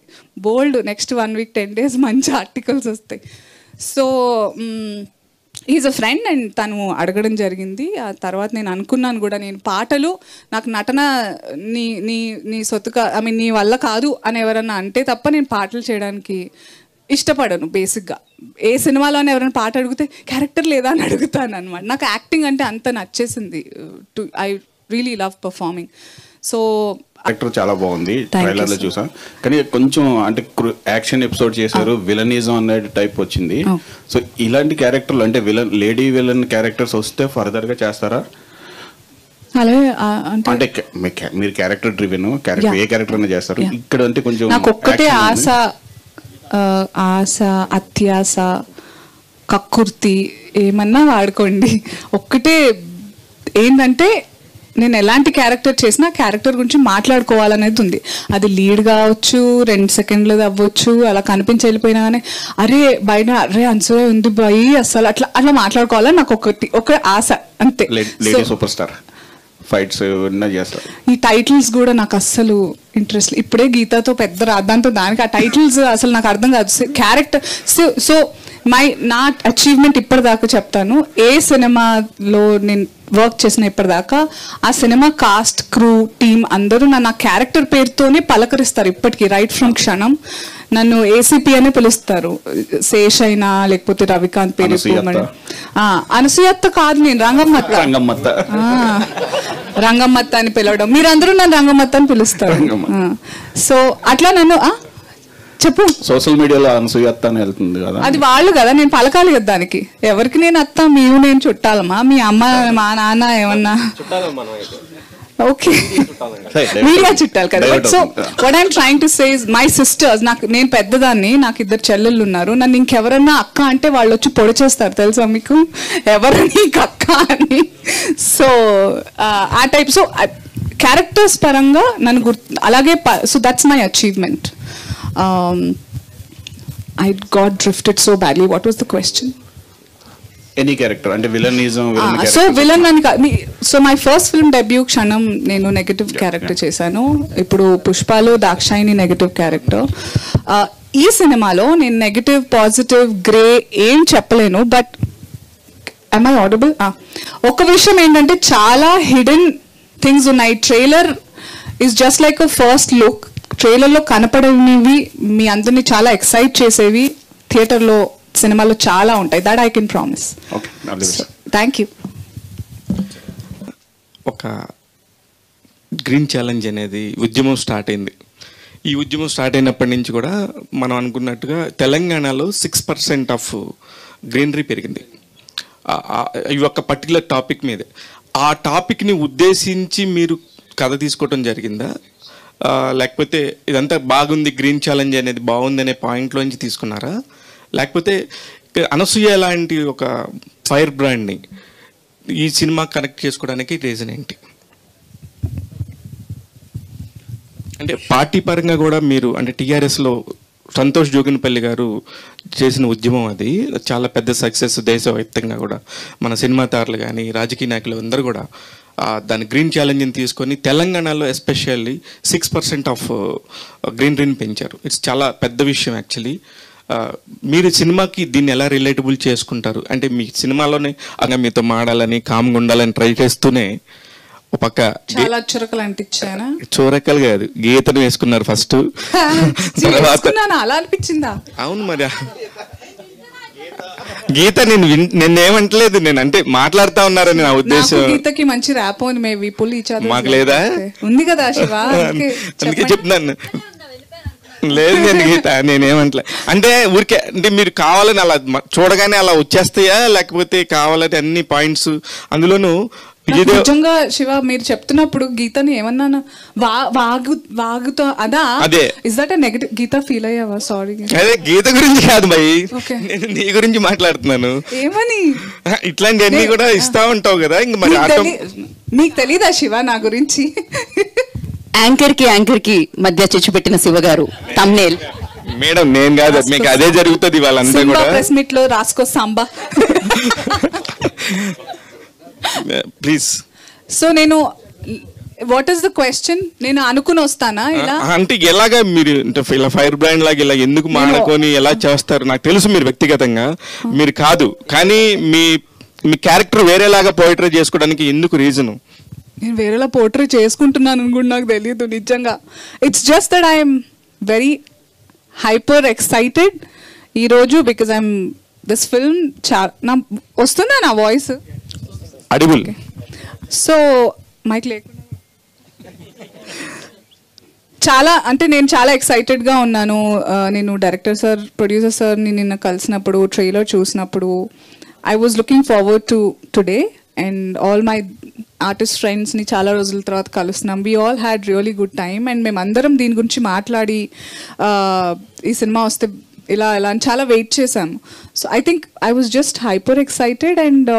S12: బోల్డ్ నెక్స్ట్ 1 week 10 days మంచి ఆర్టికల్స్ వస్తాయి. So is a friend and తను అడగడం జరిగింది. ఆ తర్వాత నేను అనుకున్నాను కూడా, నేను పాటలు నాకు నటన నీ సొత్తుగా నీ వల్ల కాదు అని ఎవరన్నా అంటే తప్ప నేను పాటలు చేయడానికి ఇష్టపడను బేసిక్గా. ఏ సినిమాలోనే ఎవరైనా పాట అడిగితే క్యారెక్టర్ లేదా అని అడుగుతాను అనమాట. నాకు యాక్టింగ్ అంటే అంత నచ్చేసింది. I really love performing. So
S14: character చాలా బాగుంది, ట్రైలర్ లో చూసాం. కానీ కొంచెం అంటే యాక్షన్ ఎపిసోడ్ చేశారు, విలనిజం అనే టైప్ వచ్చింది. సో ఇలాంటి క్యారెక్టర్లు అంటే లేడీ విలన్ క్యారెక్టర్స్ వస్తే ఫర్దర్ గా చేస్తారా? అంటే మీరు క్యారెక్టర్ డ్రివెన్ క్యారెక్టర్ ఏ క్యారెక్టర్ అయినా చేస్తారు. ఇక్కడ అంటే కొంచెం
S12: నాకు ఒక్కటే ఆశ, అత్యాశ, కక్కుర్తి ఏమన్నా వాడుకోండి. ఒక్కటే ఏంటంటే నేను ఎలాంటి క్యారెక్టర్ చేసినా క్యారెక్టర్ గురించి మాట్లాడుకోవాలనేది ఉంది. అది లీడ్ కావచ్చు, 2 seconds అవ్వచ్చు, అలా కనిపించి వెళ్ళిపోయినా కానీ బయట అన్సూయ ఉంది బాయి అసలు అట్లా మాట్లాడుకోవాలని నాకు ఒక ఆశ అంతే.
S14: సూపర్ స్టార్ ఫైట్స్ చేస్తారు.
S12: ఈ టైటిల్స్ కూడా నాకు అస్సలు ఇంట్రెస్ట్. ఇప్పుడే గీతాతో పెద్ద రాద్దాంతో దానికి ఆ టైటిల్స్ అసలు నాకు అర్థం కాదు. క్యారెక్టర్ సో నా అచీవ్మెంట్ ఇప్పటిదాకా చెప్తాను. ఏ సినిమాలో నేను వర్క్ చేసిన ఇప్పటిదాకా ఆ సినిమా కాస్ట్, క్రూ, టీమ్ అందరూ నా క్యారెక్టర్ పేరుతోనే పలకరిస్తారు ఇప్పటికీ. రైట్ ఫ్రమ్ క్షణం నన్ను ఏసీపీ అనే పిలుస్తారు. శేష్ అయినా లేకపోతే రవికాంత్ పేరు. అనసూయత్త కాదు, నేను రంగమ్మత్త అని పిలవడం. మీరందరూ నన్ను రంగమ్మత్త అని పిలుస్తారు. సో అట్లా నన్ను చెప్పు.
S14: సోషల్ మీడియాలో అనసూయత్త అని వెళ్తుంది కదా,
S12: అది వాళ్ళు కదా, నేను పలకాలి కదా దానికి. ఎవరికి నేను అత్త, మేము నేను చుట్టాలమ్మా, మీ అమ్మ మా నాన్న ఏమన్నా ఓకే మీడియా చుట్టాలి కదా. So what I'm trying to say is my sisters, నేను పెద్దదాన్ని, నాకు 2 చెల్లెళ్ళు ఉన్నారు. నన్ను ఇంకెవరన్నా అక్క అంటే వాళ్ళు వచ్చి పొడి చేస్తారు తెలుసా మీకు, ఎవరని అక్క అని. సో ఆ టైప్. సో క్యారెక్టర్స్ పరంగా నన్ను అలాగే. So that's my achievement. I got drifted so badly. What was the question?
S14: Any character అంటే విలనిజం.
S12: సో విలన్ అని. So my first film debut క్షణం నేను నెగటివ్ క్యారెక్టర్ చేశాను. ఇప్పుడు పుష్పాలో దాక్షాయిని నెగటివ్ క్యారెక్టర్. ఈ సినిమాలో నేను నెగటివ్, పాజిటివ్, గ్రే ఏం చెప్పలేను. But am I audible? ఒక విషయం ఏంటంటే చాలా హిడెన్ థింగ్స్ ఉన్నాయి. Trailer is just like a first look. ట్రైలర్లో కనపడనివి మీ అందరినీ చాలా ఎక్సైట్ చేసేవి థియేటర్లో, సినిమాలో చాలా ఉంటాయి. That I can promise. Thank you.
S15: ఒక గ్రీన్ ఛాలెంజ్ అనేది ఉద్యమం స్టార్ట్ అయింది. ఈ ఉద్యమం స్టార్ట్ అయినప్పటి నుంచి కూడా మనం అనుకున్నట్టుగా తెలంగాణలో 6% ఆఫ్ గ్రీనరీ పెరిగింది ఈ ఒక్క పర్టికులర్ టాపిక్ మీదే. ఆ టాపిక్ని ఉద్దేశించి మీరు కథ తీసుకోవటం జరిగిందా, లేకపోతే ఇదంతా బాగుంది, గ్రీన్ ఛాలెంజ్ అనేది బాగుంది అనే పాయింట్లోంచి తీసుకున్నారా, లేకపోతే అనసూయ లాంటి ఒక ఫైర్ బ్రాండ్ని ఈ సినిమా కనెక్ట్ చేసుకోవడానికి రీజన్ ఏంటి? అంటే పార్టీ పరంగా కూడా మీరు అంటే టీఆర్ఎస్లో సంతోష్ జోగినపల్లి గారు చేసిన ఉద్యమం అది చాలా పెద్ద సక్సెస్ దేశవ్యాప్తంగా కూడా. మన సినిమా తారలు కానీ రాజకీయ నాయకులు అందరూ కూడా దాని గ్రీన్ ఛాలెంజ్ని తీసుకొని తెలంగాణలో ఎస్పెషల్లీ 6% ఆఫ్ గ్రీనరీని పెంచారు. ఇట్స్ చాలా పెద్ద విషయం యాక్చువల్లీ. మీరు సినిమాకి దీన్ని ఎలా రిలేటబుల్ చేసుకుంటారు? అంటే మీ సినిమాలోనే అంగా మీతో మాడాలని కామ్గా ఉండాలని ట్రై చేస్తూనే ఒక పక్క
S12: చాలా చురకలు అంటించానా?
S15: చూరకలు కాదు, గీతను వేసుకున్నారు ఫస్ట్.
S12: అలా అనిపించిందా?
S15: అవును మరి గీత నేనేమంటలేదు, నేను అంటే మాట్లాడుతా ఉన్నారని నా ఉద్దేశం.
S12: గీతకి మంచి ర్యాప్ ఉంది, మేబీ పుల్ ఈచ్ అదర్.
S15: మాకు లేదా?
S12: ఉంది కదా శివ,
S15: అందుకే చెప్తున్నాను. లేదు నేను గీత నేనేమంటలే. అంటే ఊరికే అంటే మీరు కావాలని అలా చూడగానే అలా వచ్చేస్తాయా, లేకపోతే కావాలని అన్ని పాయింట్స్ అందులోనూ
S12: నిజంగా శివ మీరు చెప్తున్నప్పుడు గీతని ఏమన్నా వాగుతో అదే is that negative? Geetha feel అయ్యావా? సారీ.
S15: అదే గీత గురించి కాదు భయ్, నేను నీ గురించి మాట్లాడుతున్నాను.
S12: ఏమని?
S15: ఇట్లాంటివన్నీ కూడా ఇస్తా ఉంటావు కదా, ఇంక మరి
S12: నీకు తెలీదా శివ నా గురించి?
S1: యాంకర్ కి మధ్య చిచ్చు పెట్టిన శివ గారు తమ్నేల్.
S15: మేడం నేను కాదు, మీకు అదే జరుగుతుంది వాళ్ళంతా కూడా.
S12: ప్రెస్ మీట్ లో రాసుకో సాంబా
S15: ప్లీజ్.
S12: సో నేను వాట్ ఈస్ ద క్వశ్చన్? నేను అనుకుని వస్తానా ఇలా?
S15: అంటే ఎలాగా మీరు ఇలా ఫైర్ బ్రాండ్ లాగా ఇలా ఎందుకు మాడుకొని ఎలా చేస్తారు? నాకు తెలుసు మీరు వ్యక్తిగతంగా మీరు కాదు, కానీ మీ క్యారెక్టర్ వేరేలాగా పోయిటరీ చేసుకోవడానికి ఎందుకు రీజను?
S12: నేను వేరేలా పోర్ట్రీ చేసుకుంటున్నాను కూడా నాకు తెలియదు నిజంగా. It's just that I'm very hyper excited ఈరోజు బికాజ్ ఐఎమ్ దిస్ ఫిల్మ్ నా వస్తుందా నా వాయిస్?
S15: అడిబుల్.
S12: సో మైక్ లేకుండా చాలా అంటే నేను చాలా ఎక్సైటెడ్గా ఉన్నాను. నేను డైరెక్టర్ సార్, ప్రొడ్యూసర్ సార్ని నిన్న కలిసినప్పుడు, ట్రైలర్ చూసినప్పుడు I was looking forward to today. And all my artist ఫ్రెండ్స్ని చాలా రోజుల తర్వాత కలుస్తున్నాం. We all had really good time. And మేమందరం దీని గురించి మాట్లాడి ఈ సినిమా వస్తే ఇలా ఇలా అని చాలా వెయిట్ చేశాము. So I think I was just hyper excited. And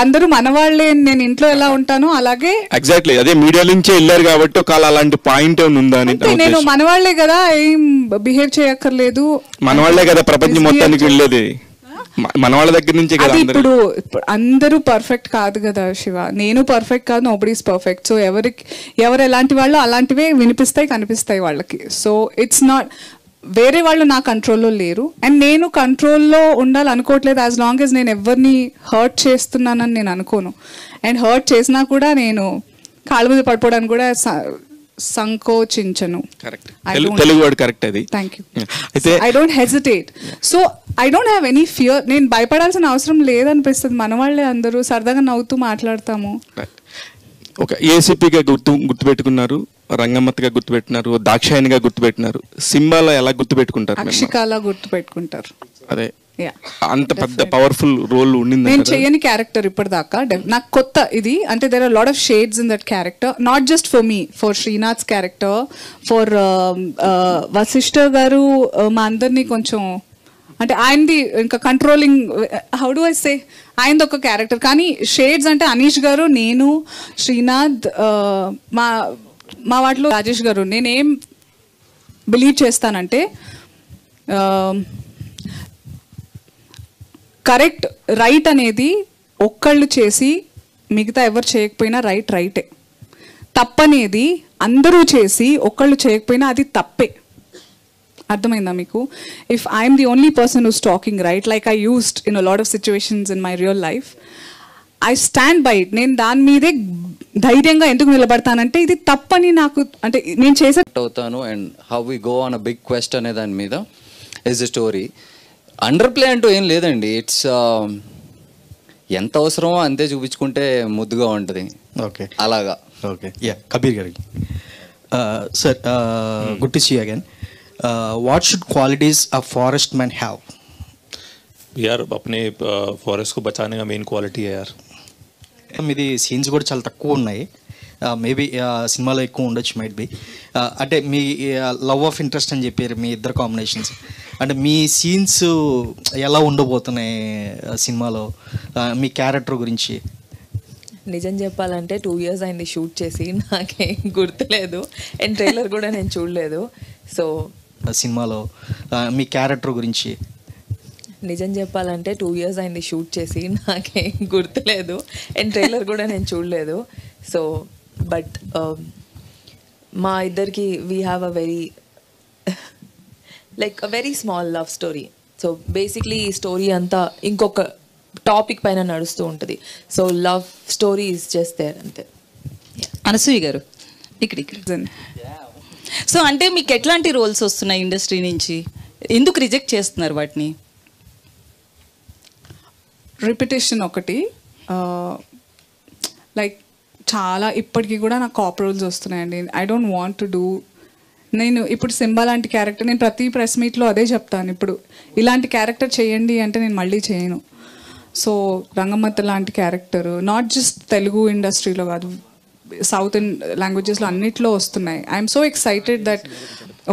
S12: అందరూ మనవాళ్లే, నేను ఇంట్లో ఎలా ఉంటానో అలాగే.
S15: ఎగ్జాక్ట్లీ అదే మీడియా నుంచే వెళ్ళారు కాబట్టి ఒకవేళ అలాంటి పాయింట్ ఉందా అని.
S12: నేను మనవాళ్లే కదా, ఏం బిహేవ్ చేయక్కర్లేదు,
S15: మనవాళ్లే కదా ప్రపంచం మొత్తానికి వెళ్ళేది, మన వాళ్ళ దగ్గర నుంచే కదా.
S12: ఇప్పుడు అందరూ పర్ఫెక్ట్ కాదు కదా శివ, నేను పర్ఫెక్ట్ కాదు, నోబడీ ఈస్ పర్ఫెక్ట్. సో ఎవరు ఎలాంటి వాళ్ళు అలాంటివే వినిపిస్తాయి, కనిపిస్తాయి వాళ్ళకి. సో ఇట్స్ నాట్ వేరే వాళ్ళు నా కంట్రోల్లో లేరు. అండ్ నేను కంట్రోల్లో ఉండాలనుకోవట్లేదు యాజ్ లాంగ్ యాజ్ నేను ఎవరిని హర్ట్ చేస్తున్నానని నేను అనుకోను. అండ్ హర్ట్ చేసినా కూడా నేను కాళ్ళ మీద పడిపోవడానికి కూడా సంకోచించను.
S15: తెలుగు వర్డ్ కరెక్ట్ అది.
S12: Thank you. అయితే I don't hesitate. So I don't have any fear. నేను భయపడాల్సిన అవసరం లేదనిపిస్తుంది. మన వాళ్ళే అందరూ సరదాగా నవ్వుతూ మాట్లాడతాము.
S15: ఒక ఏసీపీగా గుర్తుపెట్టుకున్నారు, రంగమ్మతగా గుర్తుపెట్టినారు, దాక్షాయనిగా గుర్తుపెట్టినారు. సింబాలో ఎలా గుర్తుపెట్టుకుంటారు?
S12: అక్షికాలా గుర్తుపెట్టుకుంటారు.
S15: అదే అంత పెద్ద పవర్ఫుల్ రోల్ ఉండింది.
S12: నేను చేయని క్యారెక్టర్ ఇప్పటిదాకా నాకు కొత్త ఇది. అంటే there are lot of shades in that character, not just for me, for Srinath's character, for Vashishta గారు, మా అందరినీ కొంచెం అంటే ఆయనది ఇంకా controlling, how do I say, ఆయనది ఒక క్యారెక్టర్. కానీ షేడ్స్ అంటే అనీష్ గారు, నేను, శ్రీనాథ్, మా వాటిలో రాజేష్ గారు. నేనేం బిలీవ్ చేస్తానంటే కరెక్ట్ రైట్ అనేది ఒక్కళ్ళు చేసి మిగతా ఎవరు చేయకపోయినా రైటే. తప్పనేది అందరూ చేసి ఒక్కళ్ళు చేయకపోయినా అది తప్పే. అర్థమైందా మీకు? If I'm the only person who's talking right, like I used in a lot of situations in my real life, I stand by it. నేను దాని మీదే ధైర్యంగా ఎందుకు నిలబడతానంటే ఇది తప్పని నాకు, అంటే నేను చేసే
S7: అవుతాను. And how we go on a big quest అనే దాని మీద is the story. Underplay అంటూ ఏం లేదండి. ఇట్స్ ఎంత అవసరమో అంతే చూపించుకుంటే ముద్దుగా ఉంటుంది.
S16: ఓకే,
S7: అలాగా.
S16: Okay, yeah. కబీర్ గారికి sir, good to see you again. what should qualities a forest man have?
S8: यार अपने फॉरेस्ट को बचाने का मेन क्वालिटी है यार.
S16: మీది సీన్స్ కూడా చాలా తక్కువ ఉన్నాయి, మేబీ సినిమాలో ఎక్కువ ఉండొచ్చు, మైట్ బి. అంటే మీ లవ్ ఆఫ్ ఇంట్రెస్ట్ అని చెప్పారు, మీ ఇద్దరు కాంబినేషన్స్. అంటే మీ సీన్స్ ఎలా ఉండబోతున్నాయి సినిమాలో, మీ క్యారెక్టర్ గురించి?
S9: నిజం చెప్పాలంటే 2 years అయింది షూట్ చేసి, నాకేం గుర్తులేదు. అండ్ ట్రైలర్ కూడా నేను చూడలేదు. సో
S16: సినిమాలో మీ క్యారెక్టర్ గురించి?
S9: నిజం చెప్పాలంటే 2 years అయింది షూట్ చేసి, నాకేం గుర్తులేదు అండ్ ట్రైలర్ కూడా నేను చూడలేదు. సో బట్ మా ఇద్దరికి we have a very small love story. So basically ఈ స్టోరీ అంతా ఇంకొక టాపిక్ పైన నడుస్తూ ఉంటుంది. So love story is just there అంతే.
S17: అనసూయ గారు ఇక్కడ సో అంటే మీకు ఎట్లాంటి రోల్స్ వస్తున్నాయి ఇండస్ట్రీ నుంచి? ఎందుకు రిజెక్ట్ చేస్తున్నారు వాటిని?
S12: రిపిటేషన్ ఒకటి, లైక్ చాలా ఇప్పటికీ కూడా నాకు కాప్ రోల్స్ వస్తున్నాయండి. I don't want to do. నేను ఇప్పుడు సింబా లాంటి క్యారెక్టర్ నేను ప్రతి ప్రెస్ మీట్లో అదే చెప్తాను, ఇప్పుడు ఇలాంటి క్యారెక్టర్ చేయండి అంటే నేను మళ్ళీ చేయను. సో రంగమ్మత్త లాంటి క్యారెక్టర్ నాట్ జస్ట్ తెలుగు ఇండస్ట్రీలో కాదు, సౌత్ లాంగ్వేజెస్లో అన్నిట్లో వస్తున్నాయి. ఐఎమ్ సో ఎక్సైటెడ్ దట్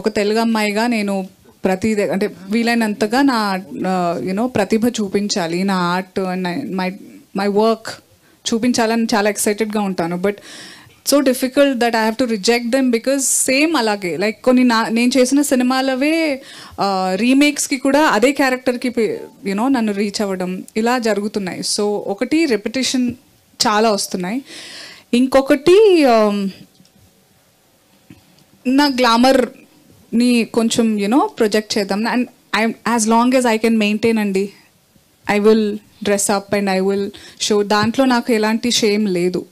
S12: ఒక తెలుగు అమ్మాయిగా నేను ప్రతిదీ అంటే వీలైనంతగా నా యూనో ప్రతిభ చూపించాలి, నా ఆర్ట్ అండ్ మై వర్క్ చూపించాలని చాలా ఎక్సైటెడ్గా ఉంటాను. But so difficult that I have to reject them because same అలాగే లైక్ కొన్ని నేను చేసిన సినిమాలవే రీమేక్స్కి కూడా అదే క్యారెక్టర్కి యూనో నన్ను రీచ్ అవ్వడం ఇలా జరుగుతున్నాయి. సో ఒకటి రెపిటేషన్ చాలా వస్తున్నాయి. ఇంకొకటి నా గ్లామర్ని కొంచెం యూనో ప్రొజెక్ట్ చేద్దాం. And as long as I can maintain అండి, I will dress up and I will show. దాంట్లో నాకు ఎలాంటి షేమ్ లేదు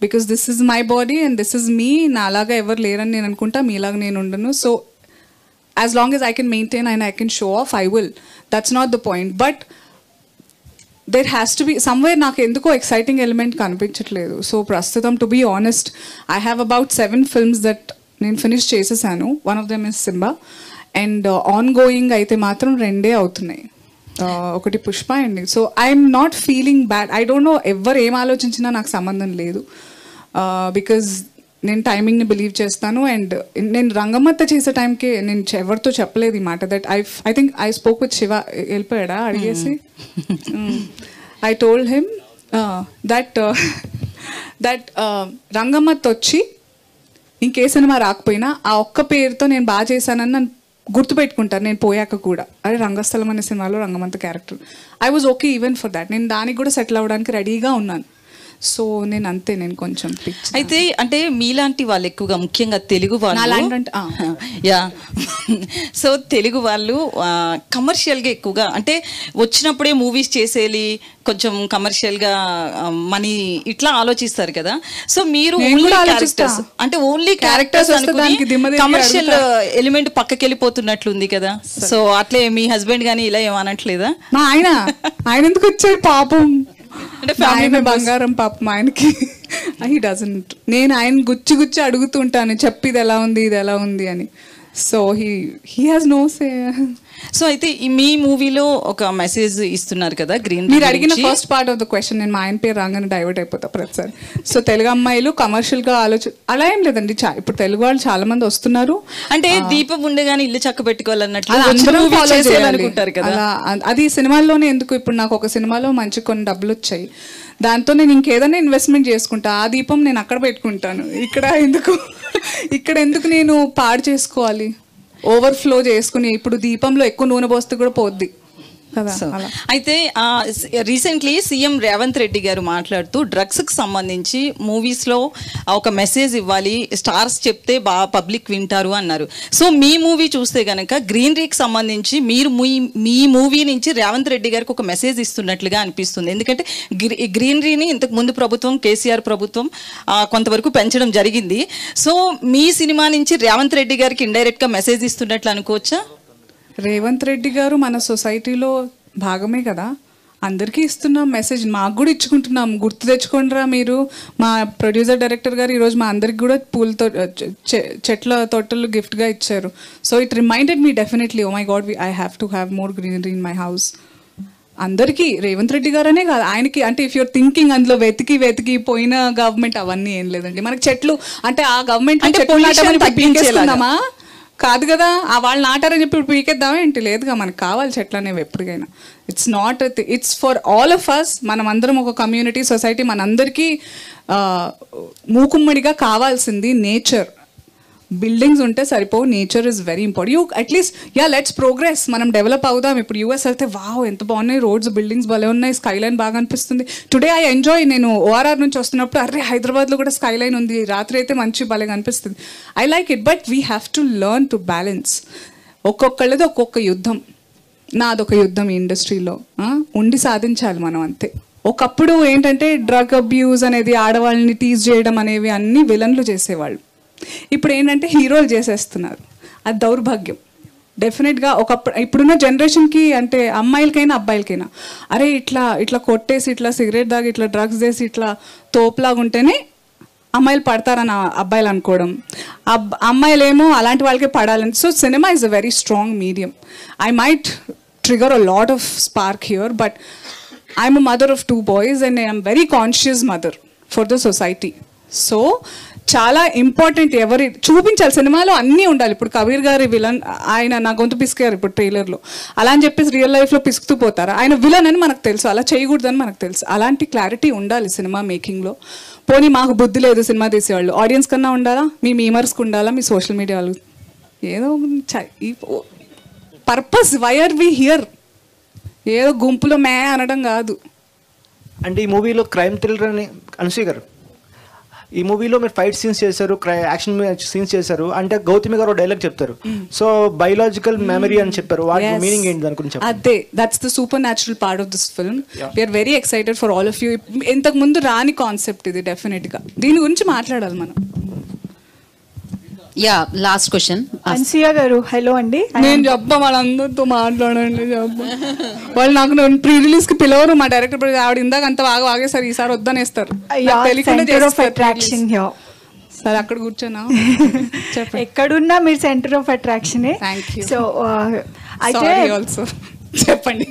S12: because this is my body and this is me. నా అలాగా ఎవరు లేరని నేను అనుకుంటా, మీలాగా నేను ఉండను. So as long as I can maintain and I can show off, I will. That's not the point. But there has to be somewhere నాకు ఎందుకో ఎక్సైటింగ్ ఎలిమెంట్ కనిపించట్లేదు. సో ప్రస్తుతం to be honest I have about 7 films that నేను finish చేసేసాను. One of them is Simba and ongoing అయితే మాత్రం 2 అవుతున్నాయి. ఒకటి పుష్ప అండి. So I'm not feeling bad. I don't know ఎవరు ఏం ఆలోచించినా నాకు సంబంధం లేదు బికాజ్ నేను టైమింగ్ని బిలీవ్ చేస్తాను. అండ్ నేను రంగమ్మత్త చేసే టైంకి నేను ఎవరితో చెప్పలేదు ఈ మాట that I think I spoke with Shiva. వెళ్ళిపోయాడా అడిగేసి? I told him that Rangammatta వచ్చి ఇంకే సినిమా రాకపోయినా ఆ ఒక్క పేరుతో నేను బాగా చేశానని నన్ను గుర్తుపెట్టుకుంటారు నేను పోయాక కూడా. అరే రంగస్థలం అనే సినిమాలో Rangamanta character, I was okay even for that. నేను దానికి కూడా సెటిల్ అవ్వడానికి రెడీగా ఉన్నాను. సో నేను అంతే, నేను కొంచెం
S17: అయితే అంటే మీలాంటి వాళ్ళు ఎక్కువగా ముఖ్యంగా తెలుగు వాళ్ళు యా సో తెలుగు వాళ్ళు కమర్షియల్గా ఎక్కువగా అంటే వచ్చినప్పుడే మూవీస్ చేసేయాలి, కొంచెం కమర్షియల్గా మనీ ఇట్లా ఆలోచిస్తారు కదా. సో మీరు అంటే ఓన్లీ క్యారెక్టర్స్ కమర్షియల్ ఎలిమెంట్ పక్కకి వెళ్ళిపోతున్నట్లుంది కదా. సో అట్లే మీ హస్బెండ్ కానీ ఇలా ఏమనట్లేదా?
S12: ఆయన ఎందుకు వచ్చాడు పాపం, ఆయన బంగారం పాపం ఆయనకి. He doesn't. నేను ఆయన గుచ్చి అడుగుతుంటాను చెప్పి ఇది ఎలా ఉంది ఇది ఎలా ఉంది అని. So he has no say.
S17: So అయితే మీ మూవీలో ఒక మెసేజ్ ఇస్తున్నారు కదా గ్రీన్.
S12: మీరు అడిగిన first part of the question నేను మా ఆయన పేరు రాగానే డైవర్ట్ అయిపోతా ప్రతిసారి. సో తెలుగు అమ్మాయిలు కమర్షియల్గా అలా ఏం లేదండి. ఇప్పుడు తెలుగు వాళ్ళు చాలా మంది వస్తున్నారు.
S17: అంటే దీపం ఉండగానే ఇల్లు చక్క పెట్టుకోవాలన్నట్లు
S12: అనుకుంటారు కదా. అది సినిమాల్లోనే ఎందుకు, ఇప్పుడు నాకు ఒక సినిమాలో మంచి కొన్ని డబ్బులు వచ్చాయి, దాంతో నేను ఇంకేదైనా ఇన్వెస్ట్మెంట్ చేసుకుంటా. ఆ దీపం నేను అక్కడ పెట్టుకుంటాను, ఇక్కడ ఎందుకు నేను పాడు చేసుకోవాలి, ఓవర్ఫ్లో చేసుకుని. ఇప్పుడు దీపంలో ఎక్కువ నూనె పోస్తే కూడా పోద్ది కదా.
S17: అయితే రీసెంట్లీ సీఎం రేవంత్ రెడ్డి గారు మాట్లాడుతూ డ్రగ్స్కి సంబంధించి మూవీస్లో ఒక మెసేజ్ ఇవ్వాలి, స్టార్స్ చెప్తే బాగా పబ్లిక్ వింటారు అన్నారు. సో మీ మూవీ చూస్తే కనుక గ్రీనరీకి సంబంధించి మీరు మీ మూవీ నుంచి రేవంత్ రెడ్డి గారికి ఒక మెసేజ్ ఇస్తున్నట్లుగా అనిపిస్తుంది. ఎందుకంటే గ్రీనరీని ఇంతకు ముందు ప్రభుత్వం కేసీఆర్ ప్రభుత్వం కొంతవరకు పెంచడం జరిగింది. సో మీ సినిమా నుంచి రేవంత్ రెడ్డి గారికి ఇండైరెక్ట్గా మెసేజ్ ఇస్తున్నట్లు అనుకోవచ్చా?
S12: రేవంత్ రెడ్డి గారు మన సొసైటీలో భాగమే కదా, అందరికీ ఇస్తున్నాం మెసేజ్, మాకు కూడా ఇచ్చుకుంటున్నాం. గుర్తు తెచ్చుకోండిరా మీరు. మా ప్రొడ్యూసర్ డైరెక్టర్ గారు ఈరోజు మా అందరికి కూడా పూలతో చెట్ల తోటలు గిఫ్ట్గా ఇచ్చారు. So it reminded me definitely, oh my God I have to have more greenery in my house. అందరికీ రేవంత్ రెడ్డి గారనే కాదు, ఆయనకి అంటే ఇఫ్ యూర్ థింకింగ్ అందులో వెతికి పోయిన గవర్నమెంట్ అవన్నీ ఏం లేదండి. మనకి చెట్లు అంటే ఆ గవర్నమెంట్ పీకేసుకుందామా కాదు కదా, వాళ్ళు నాటారని చెప్పి ఇప్పుడు పీకేద్దామా ఏంటి? లేదుగా, మనకు కావాలి చెట్లు అనేవి ఎప్పటికైనా. It's not, it's for all of us. మనం అందరం ఒక కమ్యూనిటీ సొసైటీ, మనందరికీ మూకుమ్మడిగా కావాల్సింది నేచర్. బిల్డింగ్స్ ఉంటే సరిపోవు, nature is very important. You at least let's progress, మనం డెవలప్ అవుదాం. ఇప్పుడు యూఎస్ వెళ్తే వావ్ ఎంత బాగున్నాయి రోడ్స్, బిల్డింగ్స్ భలే ఉన్నాయి, స్కై లైన్ బాగా అనిపిస్తుంది. టుడే ఐ ఎంజాయ్, నేను ఓఆర్ఆర్ నుంచి వస్తున్నప్పుడు అరే హైదరాబాద్లో కూడా స్కై లైన్ ఉంది, రాత్రి అయితే మంచి భలేగా అనిపిస్తుంది. I like it, but we have to learn to balance. ఒక్కొక్కళ్ళది ఒక్కొక్క యుద్ధం, నాదొక యుద్ధం ఈ ఇండస్ట్రీలో ఉండి సాధించాలి మనం అంతే. ఒకప్పుడు ఏంటంటే డ్రగ్ అబ్యూజ్ అనేది, ఆడవాళ్ళని టీజ్ చేయడం అనేవి అన్నీ విలన్లు చేసేవాళ్ళు. ఇప్పుడు ఏంటంటే హీరోలు చేసేస్తున్నారు. అది దౌర్భాగ్యం డెఫినెట్గా. ఒకప్పుడు ఇప్పుడున్న జనరేషన్కి అంటే అమ్మాయిలకైనా అబ్బాయిలకైనా అరే ఇట్లా ఇట్లా కొట్టేసి ఇట్లా సిగరెట్ దాగి ఇట్లా డ్రగ్స్ చేసి ఇట్లా తోపులాగా ఉంటేనే అమ్మాయిలు పడతారని అబ్బాయిలు అనుకోవడం, అమ్మాయిలేమో అలాంటి వాళ్ళకే పడాలని. So cinema is a very strong medium. I might trigger a lot of spark here, but I'm a mother of 2 boys and I am very conscious mother for the society. So చాలా important, ఎవరి చూపించాలి సినిమాలో అన్నీ ఉండాలి. ఇప్పుడు కబీర్ గారి villain, ఆయన నా గొంతు పిసికారు ఇప్పుడు ట్రైలర్లో, అలా అని చెప్పేసి రియల్ లైఫ్లో పిసుకుతూ పోతారు. ఆయన విలన్ అని మనకు తెలుసు, అలా చేయకూడదని మనకు తెలుసు. అలాంటి క్లారిటీ ఉండాలి సినిమా మేకింగ్లో. పోనీ మాకు బుద్ధి లేదు సినిమా తీసేవాళ్ళు, ఆడియన్స్ కన్నా ఉండాలా, మీ మీమర్స్కి ఉండాలా, మీ సోషల్ మీడియా వాళ్ళు, ఏదో purpose. Why are we here? ఏదో గుంపులో మే అనడం కాదు.
S18: అంటే ఈ మూవీలో క్రైమ్ థ్రిల్లర్ అని అనసూయ గారు, ఈ మూవీలో మీరు ఫైట్ సీన్స్ చేశారు, యాక్షన్ సీన్స్ చేశారు. అంటే గౌతమి గారు డైలాగ్ చెప్తారు, సో బయోలాజికల్ మెమరీ అని చెప్పారు. వాటి మీనింగ్ ఏంటి దాని గురించి?
S12: అదే, that's the supernatural part of this film. We're very excited for all of you. ఇంతకు ముందు రాని కాన్సెప్ట్ ఇది, డెఫినెట్గా దీని గురించి మాట్లాడాలి మనం.
S1: యా, లాస్ట్ క్వశ్చన్
S19: అన్సియా గారు. హలో అండి.
S12: నేను చెప్పా వాళ్ళందరితో మాట్లాడండి, చెప్పా వాళ్ళు నాకు ప్రీ రిలీజ్ కి పిలవరు. మా డైరెక్టర్ ఆవిడ ఇందాక అంత బాగా వాగేస్తారు, ఈసారి వద్దనేస్తారు. సరే అక్కడ కూర్చోనా,
S19: ఎక్కడున్నా మీరు సెంటర్ ఆఫ్ అట్రాక్షన్. సో అయితే
S12: ఆల్సో చెప్పండి.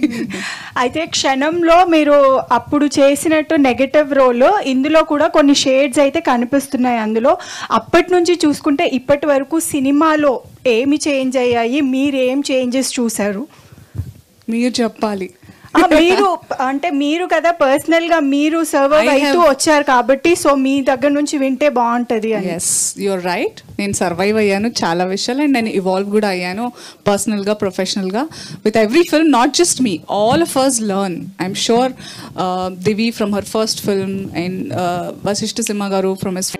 S19: అయితే క్షణంలో మీరు అప్పుడు చేసినట్టు నెగటివ్ రోల్ ఇందులో కూడా కొన్ని షేడ్స్ అయితే కనిపిస్తున్నాయి. అందులో అప్పటి నుంచి చూసుకుంటే ఇప్పటి వరకు సినిమాలో ఏమి చేంజ్ అయ్యాయి, మీరు ఏం చేంజెస్ చూసారు?
S12: మీరు చెప్పాలి.
S19: మీరు అంటే మీరు కదా పర్సనల్ గా మీరు సర్వైవ్ అవుతూ వచ్చారు కాబట్టి, సో మీ దగ్గర నుంచి వింటే బాగుంటది.
S12: Yes, you're right. నేను సర్వైవ్ అయ్యాను చాలా విషయాలు, అండ్ నేను ఇవాల్వ్ కూడా అయ్యాను పర్సనల్ గా, ప్రొఫెషనల్ గా. With every film, not just me, all of us learn. I'm sure Divi from her first film, and Vashishta Simha గారు ఫ్రమ్ హిస్